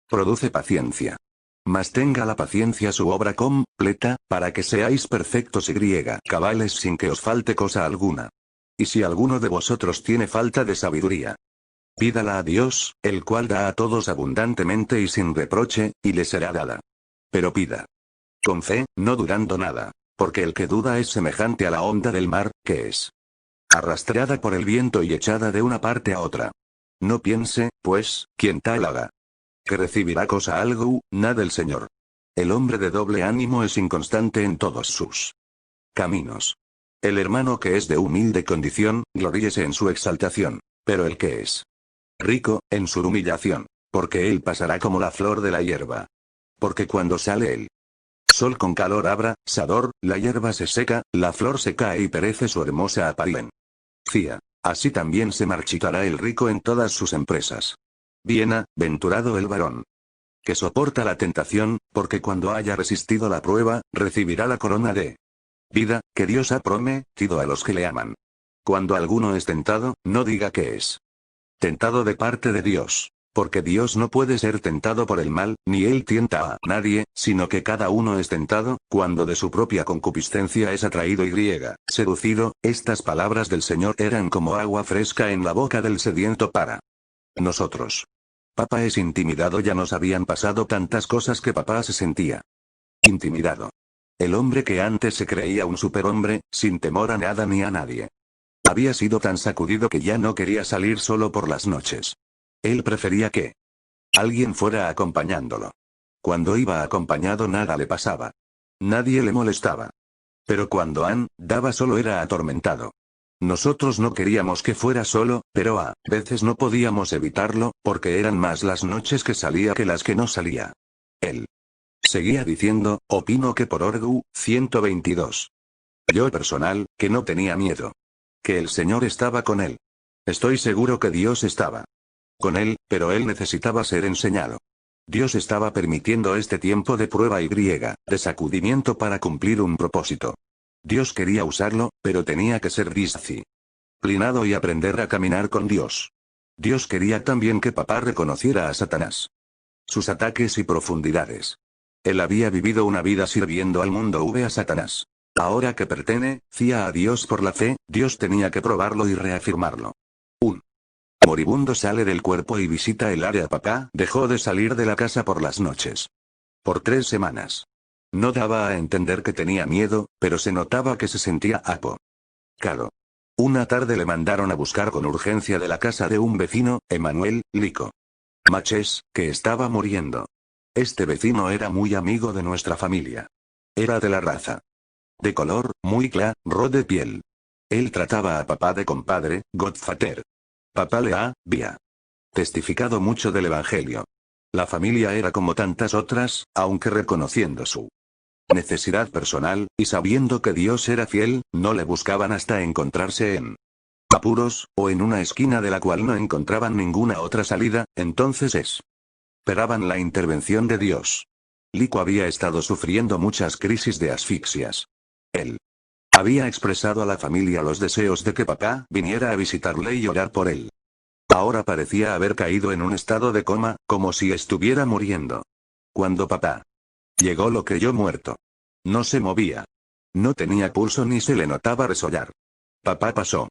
produce paciencia. Mas tenga la paciencia su obra completa, para que seáis perfectos y cabales sin que os falte cosa alguna. Y si alguno de vosotros tiene falta de sabiduría, pídala a Dios, el cual da a todos abundantemente y sin reproche, y le será dada. Pero pida con fe, no dudando nada, porque el que duda es semejante a la onda del mar, que es arrastrada por el viento y echada de una parte a otra. No piense, pues, quien tal haga, que recibirá cosa alguna del Señor. El hombre de doble ánimo es inconstante en todos sus caminos. El hermano que es de humilde condición, gloríese en su exaltación, pero el que es rico, en su humillación, porque él pasará como la flor de la hierba. Porque cuando sale el sol con calor abrasador, la hierba se seca, la flor se cae y perece su hermosa apariencia. Así también se marchitará el rico en todas sus empresas. Bienaventurado el varón que soporta la tentación, porque cuando haya resistido la prueba, recibirá la corona de vida, que Dios ha prometido a los que le aman. Cuando alguno es tentado, no diga que es tentado de parte de Dios, porque Dios no puede ser tentado por el mal, ni él tienta a nadie, sino que cada uno es tentado, cuando de su propia concupiscencia es atraído y seducido. Estas palabras del Señor eran como agua fresca en la boca del sediento para nosotros. Papá es intimidado, ya nos habían pasado tantas cosas que papá se sentía intimidado. El hombre que antes se creía un superhombre, sin temor a nada ni a nadie. Había sido tan sacudido que ya no quería salir solo por las noches. Él prefería que alguien fuera acompañándolo. Cuando iba acompañado nada le pasaba. Nadie le molestaba. Pero cuando andaba solo era atormentado. Nosotros no queríamos que fuera solo, pero a veces no podíamos evitarlo, porque eran más las noches que salía que las que no salía. Él seguía diciendo, opino que por Orgu, 122. Yo personal, que no tenía miedo. Que el Señor estaba con él. Estoy seguro que Dios estaba con él, pero él necesitaba ser enseñado. Dios estaba permitiendo este tiempo de prueba y de sacudimiento para cumplir un propósito. Dios quería usarlo, pero tenía que ser disciplinado y aprender a caminar con Dios. Dios quería también que papá reconociera a Satanás, sus ataques y profundidades. Él había vivido una vida sirviendo al mundo a Satanás. Ahora que pertenecía a Dios por la fe, Dios tenía que probarlo y reafirmarlo. Un moribundo sale del cuerpo y visita el área. Papá dejó de salir de la casa por las noches. Por 3 semanas. No daba a entender que tenía miedo, pero se notaba que se sentía apocado. Una tarde le mandaron a buscar con urgencia de la casa de un vecino, Emanuel Lico Maches, que estaba muriendo. Este vecino era muy amigo de nuestra familia. Era de la raza de color, muy claro de piel. Él trataba a papá de compadre, Godfather. Papá le había testificado mucho del Evangelio. La familia era como tantas otras, aunque reconociendo su necesidad personal, y sabiendo que Dios era fiel, no le buscaban hasta encontrarse en apuros, o en una esquina de la cual no encontraban ninguna otra salida, entonces esperaban la intervención de Dios. Lico había estado sufriendo muchas crisis de asfixias. Él había expresado a la familia los deseos de que papá viniera a visitarle y orar por él. Ahora parecía haber caído en un estado de coma, como si estuviera muriendo. Cuando papá llegó lo creyó muerto. No se movía. No tenía pulso ni se le notaba resollar. Papá pasó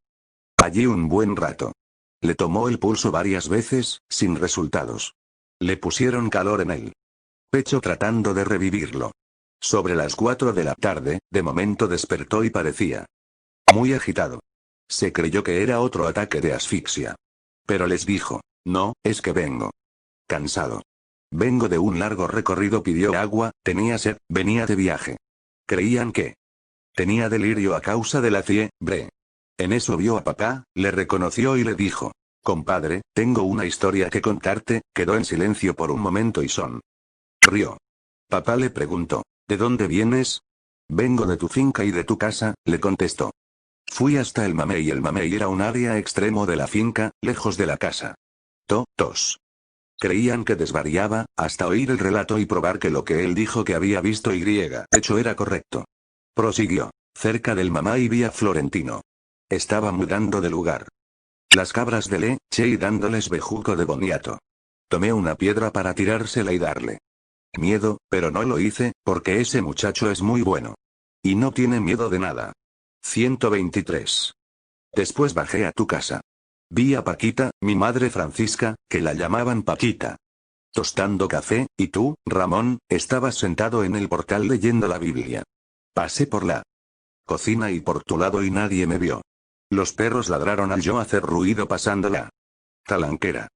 allí un buen rato. Le tomó el pulso varias veces, sin resultados. Le pusieron calor en el pecho tratando de revivirlo. Sobre las 4 de la tarde, de momento despertó y parecía muy agitado. Se creyó que era otro ataque de asfixia. Pero les dijo, no, es que vengo cansado. Vengo de un largo recorrido. Pidió agua, tenía sed, venía de viaje. Creían que tenía delirio a causa de la fiebre. En eso vio a papá, le reconoció y le dijo, compadre, tengo una historia que contarte. Quedó en silencio por un momento y rió. Papá le preguntó, ¿de dónde vienes? Vengo de tu finca y de tu casa, le contestó. Fui hasta el mamey y el mamey era un área extremo de la finca, lejos de la casa. Todos creían que desvariaba, hasta oír el relato y probar que lo que él dijo que había visto y hecho era correcto. Prosiguió. Cerca del mamey vi a Florentino. Estaba mudando de lugar. Las cabras de leche y dándoles bejuco de boniato. Tomé una piedra para tirársela y darle miedo, pero no lo hice, porque ese muchacho es muy bueno. Y no tiene miedo de nada. 123. Después bajé a tu casa. Vi a Paquita, mi madre Francisca, que la llamaban Paquita, tostando café, y tú, Ramón, estabas sentado en el portal leyendo la Biblia. Pasé por la cocina y por tu lado y nadie me vio. Los perros ladraron al yo hacer ruido pasando la talanquera.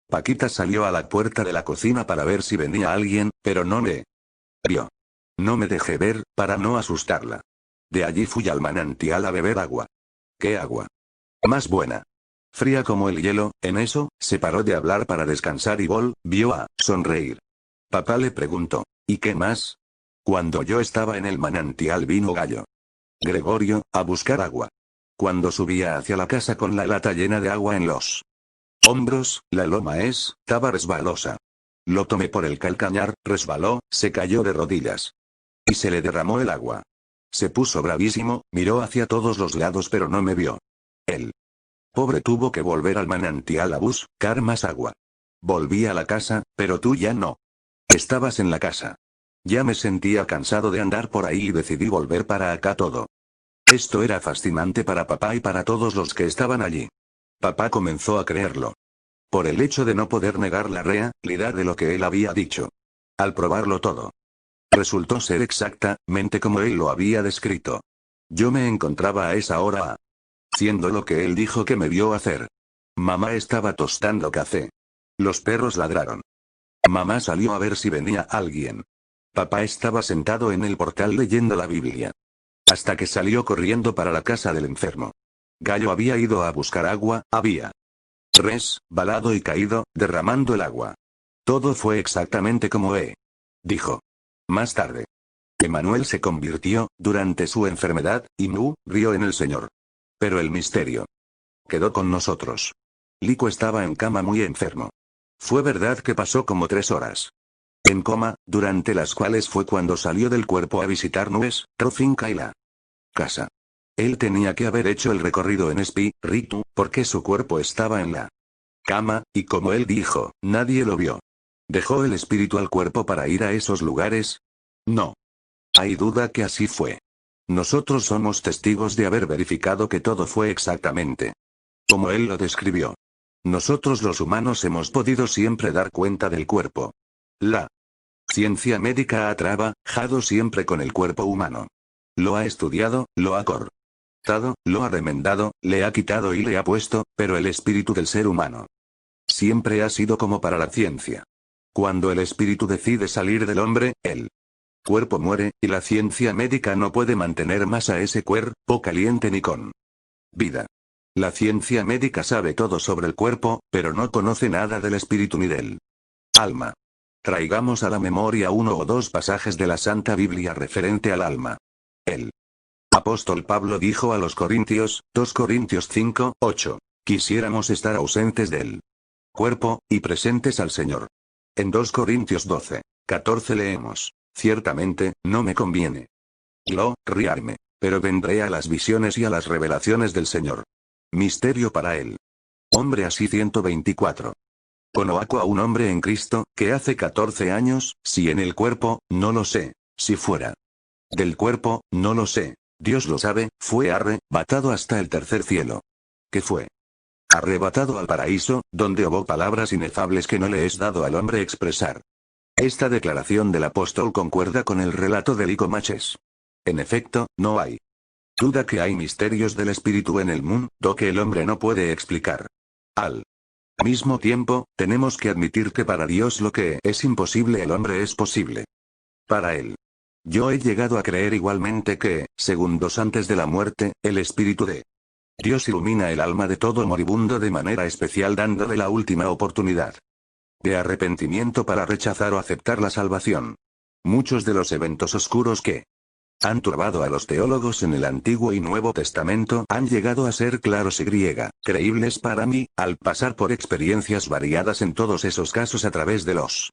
Paquita salió a la puerta de la cocina para ver si venía alguien, pero no me vio. No me dejé ver, para no asustarla. De allí fui al manantial a beber agua. ¿Qué agua? Más buena. Fría como el hielo. En eso, se paró de hablar para descansar y volvió a sonreír. Papá le preguntó, ¿y qué más? Cuando yo estaba en el manantial vino Gallo Gregorio, a buscar agua. Cuando subía hacia la casa con la lata llena de agua en los hombros, la loma estaba resbalosa. Lo tomé por el calcañar, resbaló, se cayó de rodillas. Y se le derramó el agua. Se puso bravísimo, miró hacia todos los lados pero no me vio. El pobre tuvo que volver al manantial a buscar más agua. Volví a la casa, pero tú ya no estabas en la casa. Ya me sentía cansado de andar por ahí y decidí volver para acá todo. Esto era fascinante para papá y para todos los que estaban allí. Papá comenzó a creerlo. Por el hecho de no poder negar la realidad de lo que él había dicho. Al probarlo todo, resultó ser exactamente como él lo había descrito. Yo me encontraba a esa hora a siendo lo que él dijo que me vio hacer. Mamá estaba tostando café. Los perros ladraron. Mamá salió a ver si venía alguien. Papá estaba sentado en el portal leyendo la Biblia. Hasta que salió corriendo para la casa del enfermo. Gallo había ido a buscar agua, había resbalado y caído, derramando el agua. Todo fue exactamente como dijo. Más tarde. Emanuel se convirtió, durante su enfermedad, y murió en el Señor. Pero el misterio quedó con nosotros. Lico estaba en cama muy enfermo. Fue verdad que pasó como 3 horas en coma, durante las cuales fue cuando salió del cuerpo a visitar nuestra finca y la casa. Él tenía que haber hecho el recorrido en espíritu, porque su cuerpo estaba en la cama, y como él dijo, nadie lo vio. ¿Dejó el espíritu al cuerpo para ir a esos lugares? No. Hay duda que así fue. Nosotros somos testigos de haber verificado que todo fue exactamente como él lo describió. Nosotros los humanos hemos podido siempre dar cuenta del cuerpo. La ciencia médica ha trabajado siempre con el cuerpo humano. Lo ha estudiado, lo ha cortado, lo ha remendado, le ha quitado y le ha puesto, pero el espíritu del ser humano siempre ha sido como para la ciencia. Cuando el espíritu decide salir del hombre, el cuerpo muere, y la ciencia médica no puede mantener más a ese cuerpo caliente ni con vida. La ciencia médica sabe todo sobre el cuerpo, pero no conoce nada del espíritu ni del alma. Traigamos a la memoria 1 o 2 pasajes de la Santa Biblia referente al alma. El apóstol Pablo dijo a los Corintios, 2 Corintios 5, 8, quisiéramos estar ausentes del cuerpo, y presentes al Señor. En 2 Corintios 12, 14 leemos, ciertamente, no me conviene gloriarme, pero vendré a las visiones y a las revelaciones del Señor. Misterio para él. Hombre así 124. Conozco a un hombre en Cristo, que hace 14 años, si en el cuerpo, no lo sé, si fuera del cuerpo, no lo sé, Dios lo sabe, fue arrebatado hasta el tercer cielo. ¿Qué fue? Arrebatado al paraíso, donde hubo palabras inefables que no le es dado al hombre expresar. Esta declaración del apóstol concuerda con el relato de Licomaches. En efecto, no hay duda que hay misterios del espíritu en el mundo que el hombre no puede explicar. Al mismo tiempo, tenemos que admitir que para Dios lo que es imposible el hombre es posible. Para él. Yo he llegado a creer igualmente que, segundos antes de la muerte, el espíritu de Dios ilumina el alma de todo moribundo de manera especial dándole la última oportunidad de arrepentimiento para rechazar o aceptar la salvación. Muchos de los eventos oscuros que han turbado a los teólogos en el Antiguo y Nuevo Testamento han llegado a ser claros y creíbles para mí, al pasar por experiencias variadas en todos esos casos a través de los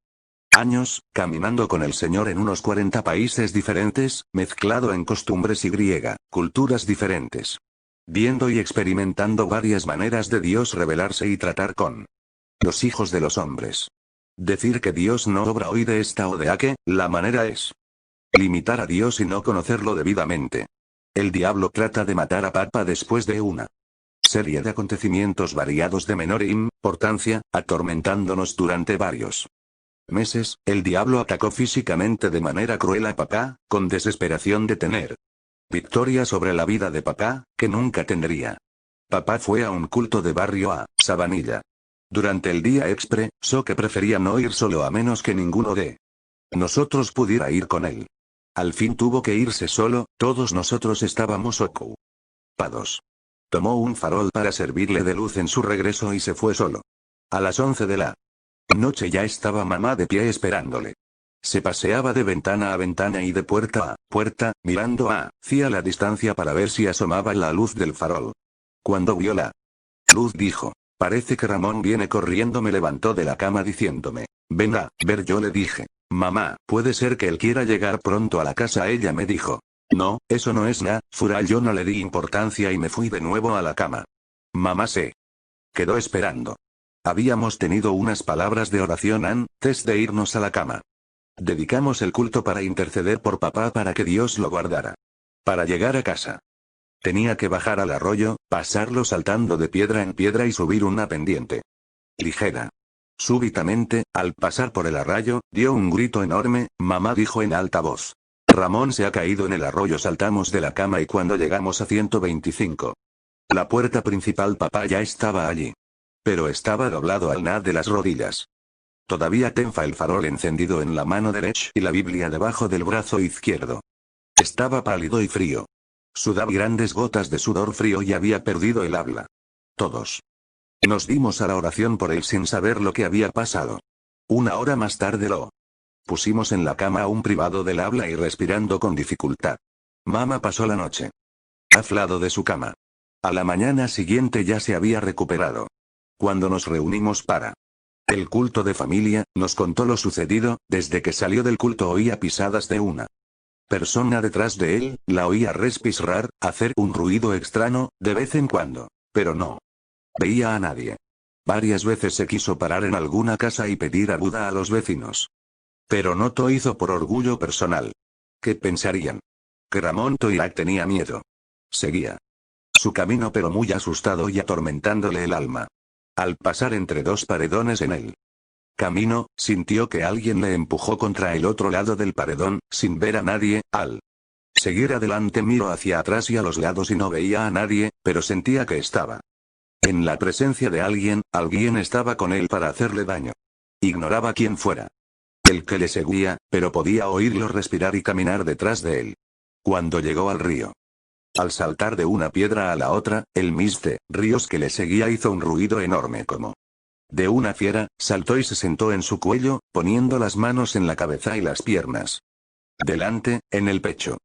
años, caminando con el Señor en unos 40 países diferentes, mezclado en costumbres y culturas diferentes. Viendo y experimentando varias maneras de Dios revelarse y tratar con los hijos de los hombres. Decir que Dios no obra hoy de esta o de la manera es limitar a Dios y no conocerlo debidamente. El diablo trata de matar a Papa después de una serie de acontecimientos variados de menor importancia, atormentándonos durante varios meses. El diablo atacó físicamente de manera cruel a Papá, con desesperación de tener victoria sobre la vida de Papá, que nunca tendría. Papá fue a un culto de barrio a Sabanilla. Durante el día expresó que prefería no ir solo a menos que ninguno de nosotros pudiera ir con él. Al fin tuvo que irse solo, todos nosotros estábamos ocupados. Tomó un farol para servirle de luz en su regreso y se fue solo. A las 11 de la noche ya estaba mamá de pie esperándole. Se paseaba de ventana a ventana y de puerta a puerta, mirando hacia la distancia para ver si asomaba la luz del farol. Cuando vio la luz dijo, parece que Ramón viene corriendo. Me levantó de la cama diciéndome, ven a ver. Yo le dije, mamá, puede ser que él quiera llegar pronto a la casa. Ella me dijo, no, eso no es nada, Fura. Yo no le di importancia y me fui de nuevo a la cama. Mamá se quedó esperando. Habíamos tenido unas palabras de oración antes de irnos a la cama. Dedicamos el culto para interceder por papá para que Dios lo guardara. Para llegar a casa, tenía que bajar al arroyo, pasarlo saltando de piedra en piedra y subir una pendiente ligera. Súbitamente, al pasar por el arroyo, dio un grito enorme. Mamá dijo en alta voz, Ramón se ha caído en el arroyo. Saltamos de la cama y cuando llegamos a 125 La puerta principal papá ya estaba allí. Pero estaba doblado al nada de las rodillas. Todavía tenfa el farol encendido en la mano derecha y la Biblia debajo del brazo izquierdo. Estaba pálido y frío. Sudaba grandes gotas de sudor frío y había perdido el habla. Todos nos dimos a la oración por él sin saber lo que había pasado. Una hora más tarde lo pusimos en la cama aún privado del habla y respirando con dificultad. Mamá pasó la noche aflado de su cama. A la mañana siguiente ya se había recuperado. Cuando nos reunimos para el culto de familia, nos contó lo sucedido. Desde que salió del culto oía pisadas de una persona detrás de él, la oía respirar, hacer un ruido extraño, de vez en cuando, pero no veía a nadie. Varias veces se quiso parar en alguna casa y pedir ayuda a los vecinos. Pero no lo hizo por orgullo personal. ¿Qué pensarían? Que Ramón Toirac tenía miedo. Seguía su camino pero muy asustado y atormentándole el alma. Al pasar entre dos paredones en el camino, sintió que alguien le empujó contra el otro lado del paredón, sin ver a nadie. Al seguir adelante miró hacia atrás y a los lados y no veía a nadie, pero sentía que estaba en la presencia de alguien. Alguien estaba con él para hacerle daño. Ignoraba quién fuera el que le seguía, pero podía oírlo respirar y caminar detrás de él. Cuando llegó al río, al saltar de una piedra a la otra, el Miste Ríos que le seguía hizo un ruido enorme como de una fiera, saltó y se sentó en su cuello, poniendo las manos en la cabeza y las piernas delante, en el pecho.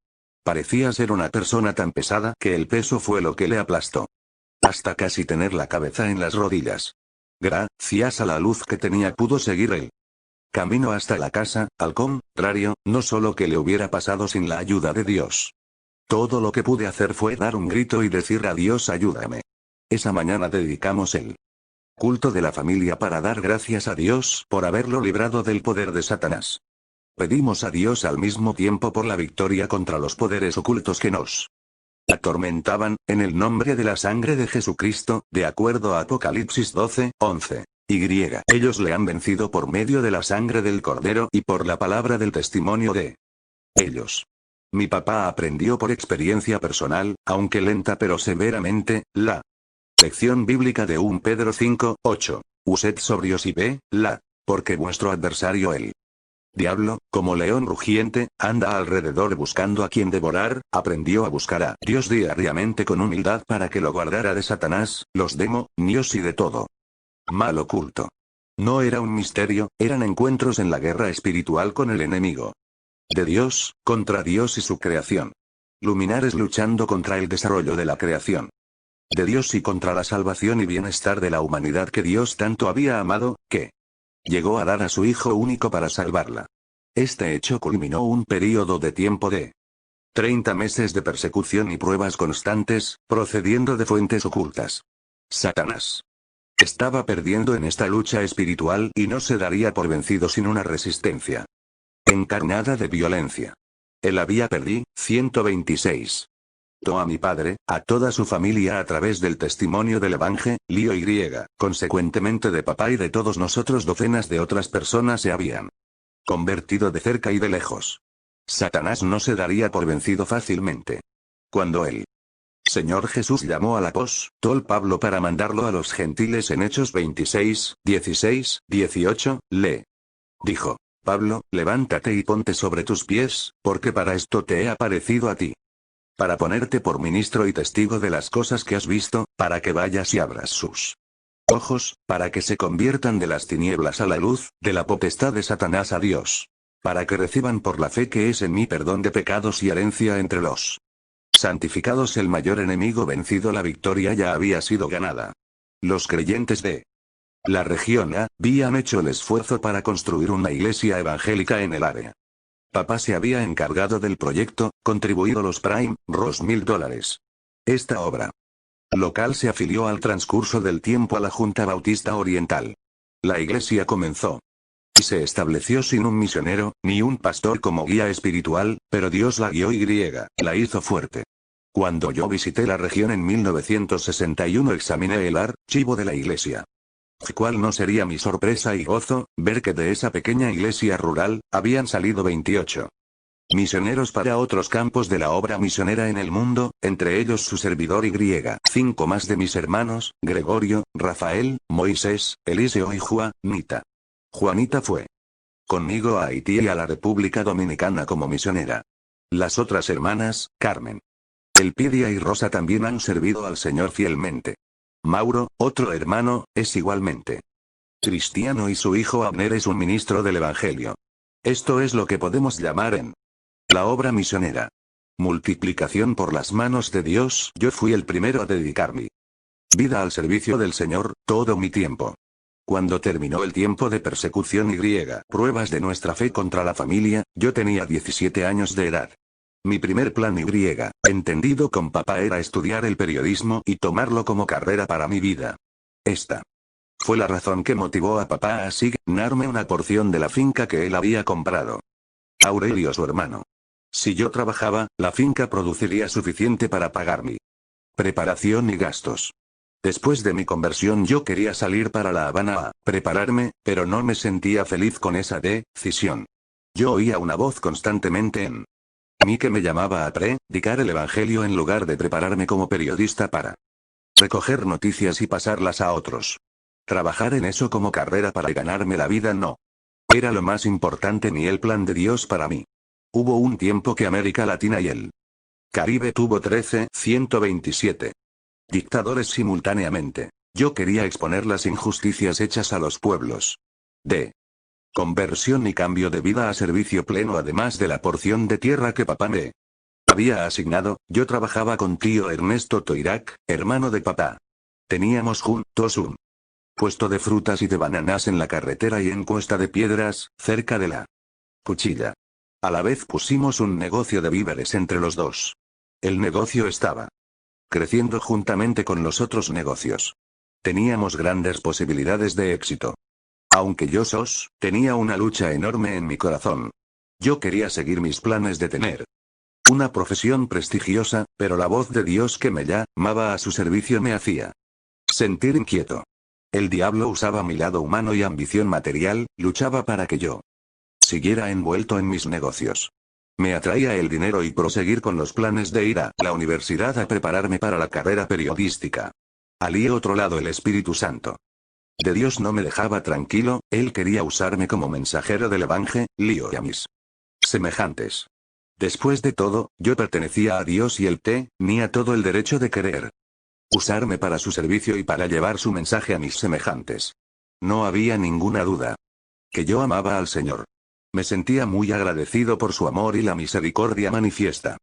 Parecía ser una persona tan pesada que el peso fue lo que le aplastó. Hasta casi tener la cabeza en las rodillas. Gracias a la luz que tenía pudo seguir el camino hasta la casa. Al contrario, no solo que le hubiera pasado sin la ayuda de Dios. Todo lo que pude hacer fue dar un grito y decir a Dios ayúdame. Esa mañana dedicamos el culto de la familia para dar gracias a Dios por haberlo librado del poder de Satanás. Pedimos a Dios al mismo tiempo por la victoria contra los poderes ocultos que nos atormentaban, en el nombre de la sangre de Jesucristo, de acuerdo a Apocalipsis 12:11. Ellos le han vencido por medio de la sangre del Cordero y por la palabra del testimonio de ellos. Mi papá aprendió por experiencia personal, aunque lenta pero severamente, la lección bíblica de 1 Pedro 5:8. Usted sobrios y porque vuestro adversario el diablo, como león rugiente, anda alrededor buscando a quien devorar. Aprendió a buscar a Dios diariamente con humildad para que lo guardara de Satanás, los demonios y de todo mal oculto. No era un misterio, eran encuentros en la guerra espiritual con el enemigo de Dios, contra Dios y su creación. Luminares luchando contra el desarrollo de la creación de Dios y contra la salvación y bienestar de la humanidad que Dios tanto había amado, que llegó a dar a su Hijo único para salvarla. Este hecho culminó un período de tiempo de 30 meses de persecución y pruebas constantes, procediendo de fuentes ocultas. Satanás estaba perdiendo en esta lucha espiritual y no se daría por vencido sin una resistencia encarnada de violencia. Él había perdido 126. A mi padre, a toda su familia a través del testimonio del Evangelio, consecuentemente de papá y de todos nosotros docenas de otras personas se habían convertido de cerca y de lejos. Satanás no se daría por vencido fácilmente. Cuando el Señor Jesús llamó al apóstol Pablo para mandarlo a los gentiles en Hechos 26, 16, 18, le dijo: Pablo, levántate y ponte sobre tus pies, porque para esto te he aparecido a ti. Para ponerte por ministro y testigo de las cosas que has visto, para que vayas y abras sus ojos, para que se conviertan de las tinieblas a la luz, de la potestad de Satanás a Dios. Para que reciban por la fe que es en mí perdón de pecados y herencia entre los santificados. El mayor enemigo vencido, la victoria ya había sido ganada. Los creyentes de la región A habían hecho el esfuerzo para construir una iglesia evangélica en el área. Papá se había encargado del proyecto, contribuido los $1,000,000. Esta obra local se afilió al transcurso del tiempo a la Junta Bautista Oriental. La iglesia comenzó y se estableció sin un misionero, ni un pastor como guía espiritual, pero Dios la guió y la hizo fuerte. Cuando yo visité la región en 1961 examiné el archivo de la iglesia. ¿Cuál no sería mi sorpresa y gozo, ver que de esa pequeña iglesia rural, habían salido 28 Misioneros para otros campos de la obra misionera en el mundo, entre ellos su servidor y 5 más de mis hermanos, Gregorio, Rafael, Moisés, Eliseo y Juanita. Juanita fue conmigo a Haití y a la República Dominicana como misionera. Las otras hermanas, Carmen, Elpidia y Rosa también han servido al Señor fielmente. Mauro, otro hermano, es igualmente cristiano y su hijo Abner es un ministro del Evangelio. Esto es lo que podemos llamar en la obra misionera. Multiplicación por las manos de Dios. Yo fui el primero a dedicar mi vida al servicio del Señor, todo mi tiempo. Cuando terminó el tiempo de persecución y pruebas de nuestra fe contra la familia, yo tenía 17 años de edad. Mi primer plan entendido con papá era estudiar el periodismo y tomarlo como carrera para mi vida. Esta fue la razón que motivó a papá a asignarme una porción de la finca que él había comprado. Aurelio, su hermano. Si yo trabajaba, la finca produciría suficiente para pagar mi preparación y gastos. Después de mi conversión yo quería salir para La Habana a prepararme, pero no me sentía feliz con esa decisión. Yo oía una voz constantemente en mí que me llamaba a predicar el evangelio en lugar de prepararme como periodista para recoger noticias y pasarlas a otros. Trabajar en eso como carrera para ganarme la vida no era lo más importante ni el plan de Dios para mí. Hubo un tiempo que América Latina y el Caribe tuvo 127 dictadores simultáneamente. Yo quería exponer las injusticias hechas a los pueblos de conversión y cambio de vida a servicio pleno, además de la porción de tierra que papá me había asignado. Yo trabajaba con tío Ernesto Toirac, hermano de papá. Teníamos juntos un puesto de frutas y de bananas en la carretera y en Cuesta de Piedras, cerca de la Cuchilla. A la vez pusimos un negocio de víveres entre los dos. El negocio estaba creciendo juntamente con los otros negocios. Teníamos grandes posibilidades de éxito. Aunque yo tenía una lucha enorme en mi corazón. Yo quería seguir mis planes de tener una profesión prestigiosa, pero la voz de Dios que me llamaba a su servicio me hacía sentir inquieto. El diablo usaba mi lado humano y ambición material, luchaba para que yo siguiera envuelto en mis negocios. Me atraía el dinero y proseguir con los planes de ir a la universidad a prepararme para la carrera periodística. Al otro lado, el Espíritu Santo de Dios no me dejaba tranquilo, él quería usarme como mensajero del evangelio y a mis semejantes. Después de todo, yo pertenecía a Dios y él tenía todo el derecho de querer usarme para su servicio y para llevar su mensaje a mis semejantes. No había ninguna duda que yo amaba al Señor. Me sentía muy agradecido por su amor y la misericordia manifiesta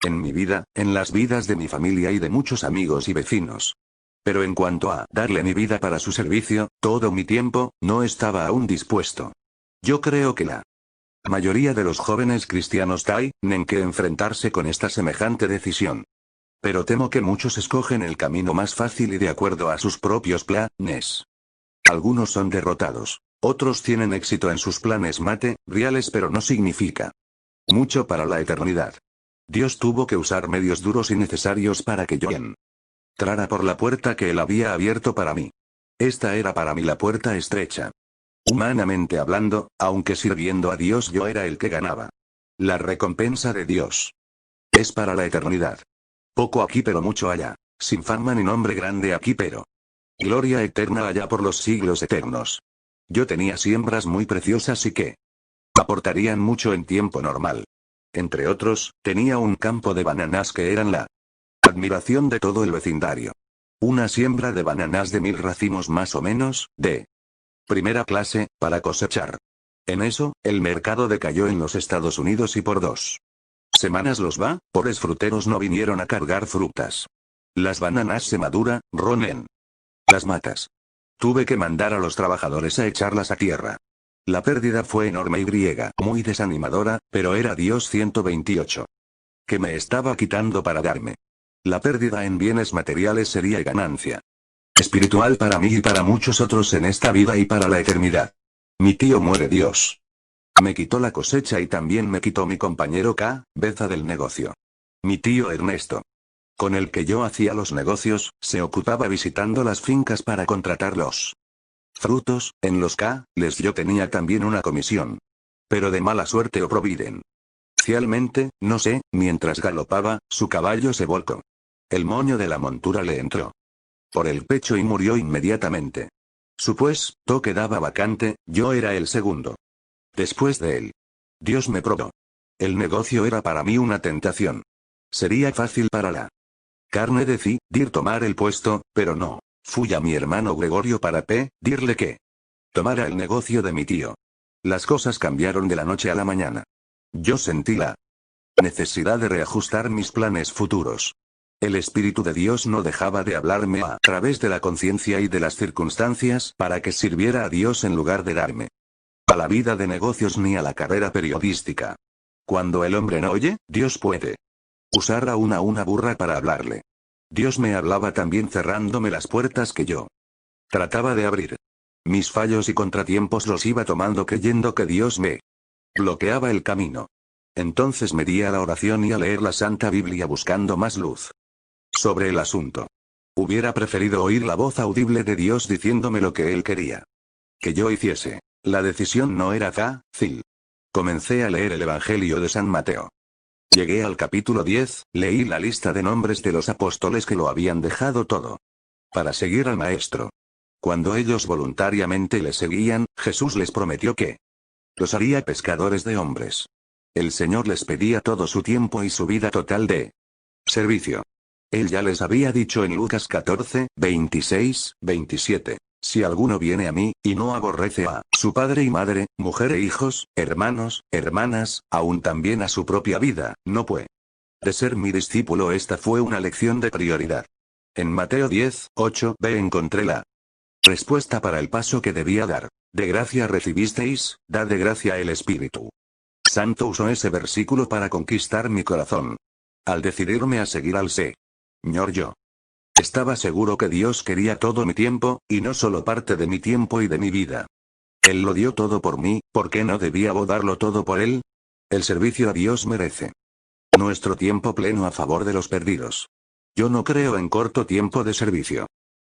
en mi vida, en las vidas de mi familia y de muchos amigos y vecinos. Pero en cuanto a darle mi vida para su servicio, todo mi tiempo, no estaba aún dispuesto. Yo creo que la mayoría de los jóvenes cristianos tienen que enfrentarse con esta semejante decisión. Pero temo que muchos escogen el camino más fácil y de acuerdo a sus propios planes. Algunos son derrotados. Otros tienen éxito en sus planes materiales, pero no significa mucho para la eternidad. Dios tuvo que usar medios duros y necesarios para que yo entrara por la puerta que Él había abierto para mí. Esta era para mí la puerta estrecha. Humanamente hablando, aunque sirviendo a Dios yo era el que ganaba. La recompensa de Dios es para la eternidad. Poco aquí pero mucho allá. Sin fama ni nombre grande aquí pero gloria eterna allá por los siglos eternos. Yo tenía siembras muy preciosas y que aportarían mucho en tiempo normal. Entre otros, tenía un campo de bananas que eran la admiración de todo el vecindario. Una siembra de bananas de 1000 racimos más o menos, de primera clase, para cosechar. En eso, el mercado decayó en los Estados Unidos y por 2 semanas los pobres fruteros no vinieron a cargar frutas. Las bananas se maduraron en las matas. Tuve que mandar a los trabajadores a echarlas a tierra. La pérdida fue enorme y muy desanimadora, pero era Dios 128. Que me estaba quitando para darme. La pérdida en bienes materiales sería ganancia espiritual para mí y para muchos otros en esta vida y para la eternidad. Mi tío muere Dios. Me quitó la cosecha y también me quitó mi compañero cabeza del negocio. Mi tío Ernesto, con el que yo hacía los negocios, se ocupaba visitando las fincas para contratar los frutos, en los yo tenía también una comisión. Pero de mala suerte o providencia Cialmente, no sé, mientras galopaba, su caballo se volcó. El moño de la montura le entró por el pecho y murió inmediatamente. Su puesto quedaba vacante, yo era el segundo. Después de él. Dios me probó. El negocio era para mí una tentación. Sería fácil para la carne decidir tomar el puesto, pero no. Fui a mi hermano Gregorio para pedirle que tomara el negocio de mi tío. Las cosas cambiaron de la noche a la mañana. Yo sentí la necesidad de reajustar mis planes futuros. El Espíritu de Dios no dejaba de hablarme a través de la conciencia y de las circunstancias para que sirviera a Dios en lugar de darme a la vida de negocios ni a la carrera periodística. Cuando el hombre no oye, Dios puede usar a una burra para hablarle. Dios me hablaba también cerrándome las puertas que yo trataba de abrir. Mis fallos y contratiempos los iba tomando creyendo que Dios me bloqueaba el camino. Entonces me di a la oración y a leer la Santa Biblia buscando más luz sobre el asunto. Hubiera preferido oír la voz audible de Dios diciéndome lo que Él quería que yo hiciese. La decisión no era fácil. Comencé a leer el Evangelio de San Mateo. Llegué al capítulo 10, leí la lista de nombres de los apóstoles que lo habían dejado todo para seguir al Maestro. Cuando ellos voluntariamente le seguían, Jesús les prometió que los haría pescadores de hombres. El Señor les pedía todo su tiempo y su vida total de servicio. Él ya les había dicho en Lucas 14, 26, 27. Si alguno viene a mí, y no aborrece a su padre y madre, mujer e hijos, hermanos, hermanas, aún también a su propia vida, no puede ser mi discípulo. Esta fue una lección de prioridad. En Mateo 10, 8b encontré la respuesta para el paso que debía dar. De gracia recibisteis, dad de gracia. El Espíritu Santo usó ese versículo para conquistar mi corazón. Al decidirme a seguir al Señor, yo estaba seguro que Dios quería todo mi tiempo, y no solo parte de mi tiempo y de mi vida. Él lo dio todo por mí, ¿por qué no debía darlo todo por Él? El servicio a Dios merece nuestro tiempo pleno a favor de los perdidos. Yo no creo en corto tiempo de servicio.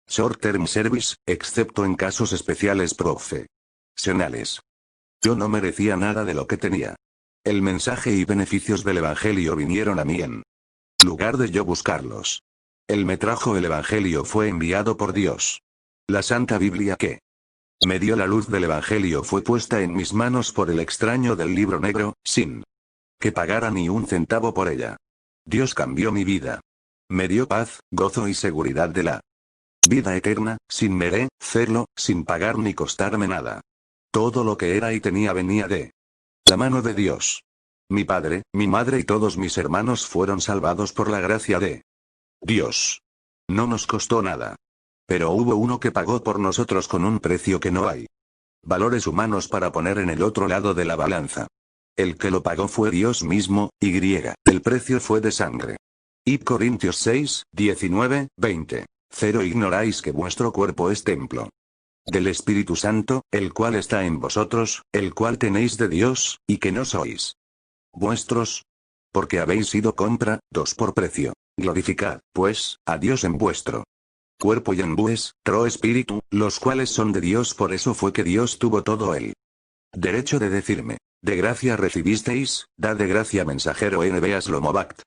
Short term service, excepto en casos especiales profesionales. Yo no merecía nada de lo que tenía. El mensaje y beneficios del Evangelio vinieron a mí en lugar de yo buscarlos. Él me trajo el Evangelio, fue enviado por Dios. La Santa Biblia que me dio la luz del Evangelio fue puesta en mis manos por el extraño del libro negro, sin que pagara ni un centavo por ella. Dios cambió mi vida. Me dio paz, gozo y seguridad de la vida eterna, sin merecerlo, sin pagar ni costarme nada. Todo lo que era y tenía venía de la mano de Dios. Mi padre, mi madre y todos mis hermanos fueron salvados por la gracia de Dios. No nos costó nada. Pero hubo uno que pagó por nosotros con un precio que no hay valores humanos para poner en el otro lado de la balanza. El que lo pagó fue Dios mismo, el precio fue de sangre. Y Corintios 6, 19, 20. 0 Ignoráis que vuestro cuerpo es templo del Espíritu Santo, el cual está en vosotros, el cual tenéis de Dios, y que no sois vuestros, porque habéis sido comprados por precio. Glorificad, pues, a Dios en vuestro cuerpo y en vuestro espíritu, los cuales son de Dios. Por eso fue que Dios tuvo todo el derecho de decirme: de gracia recibisteis, dad de gracia. Mensajero NB Aslomovact.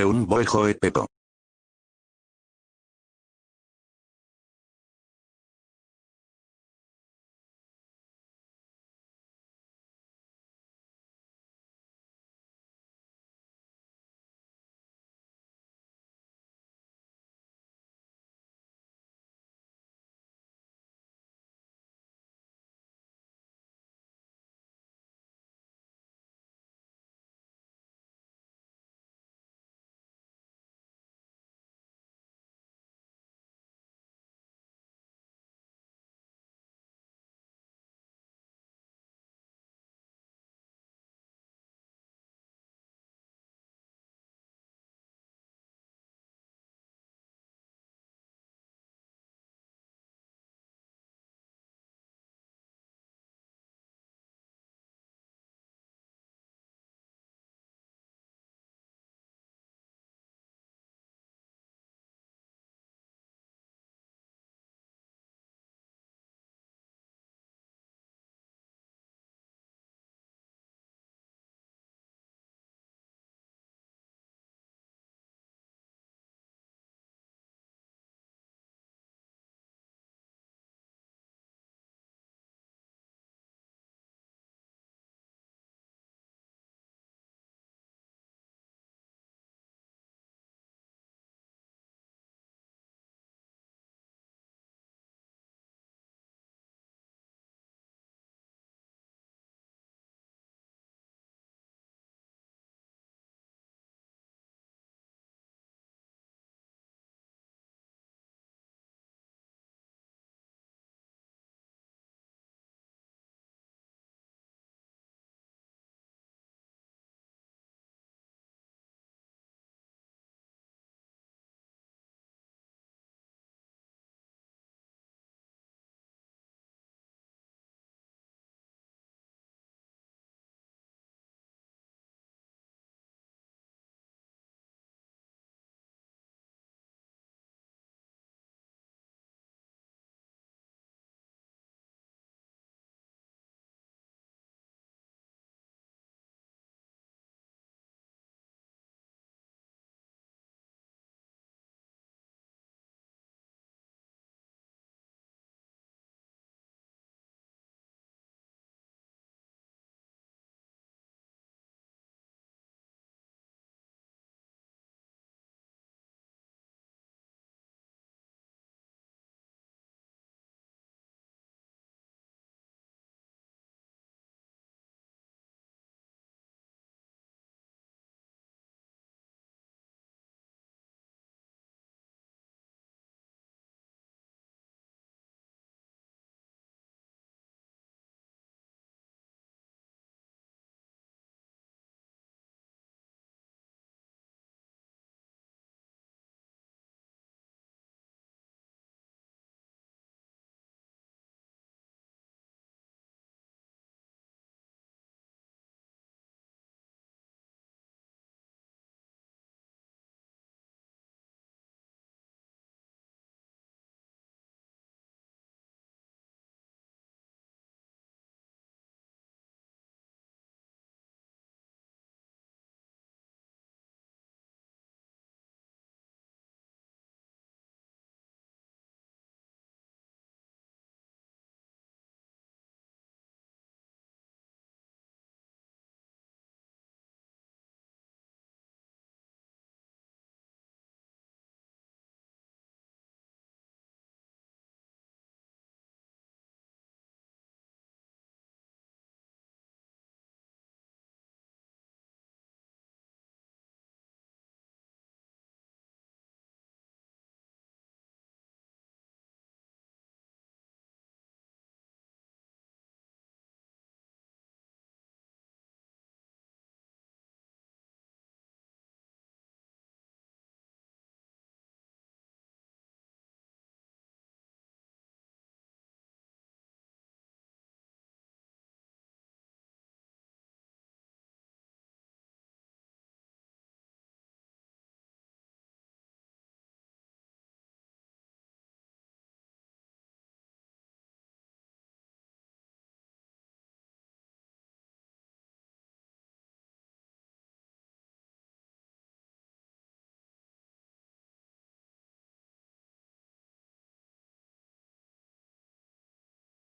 Un boejo pepo.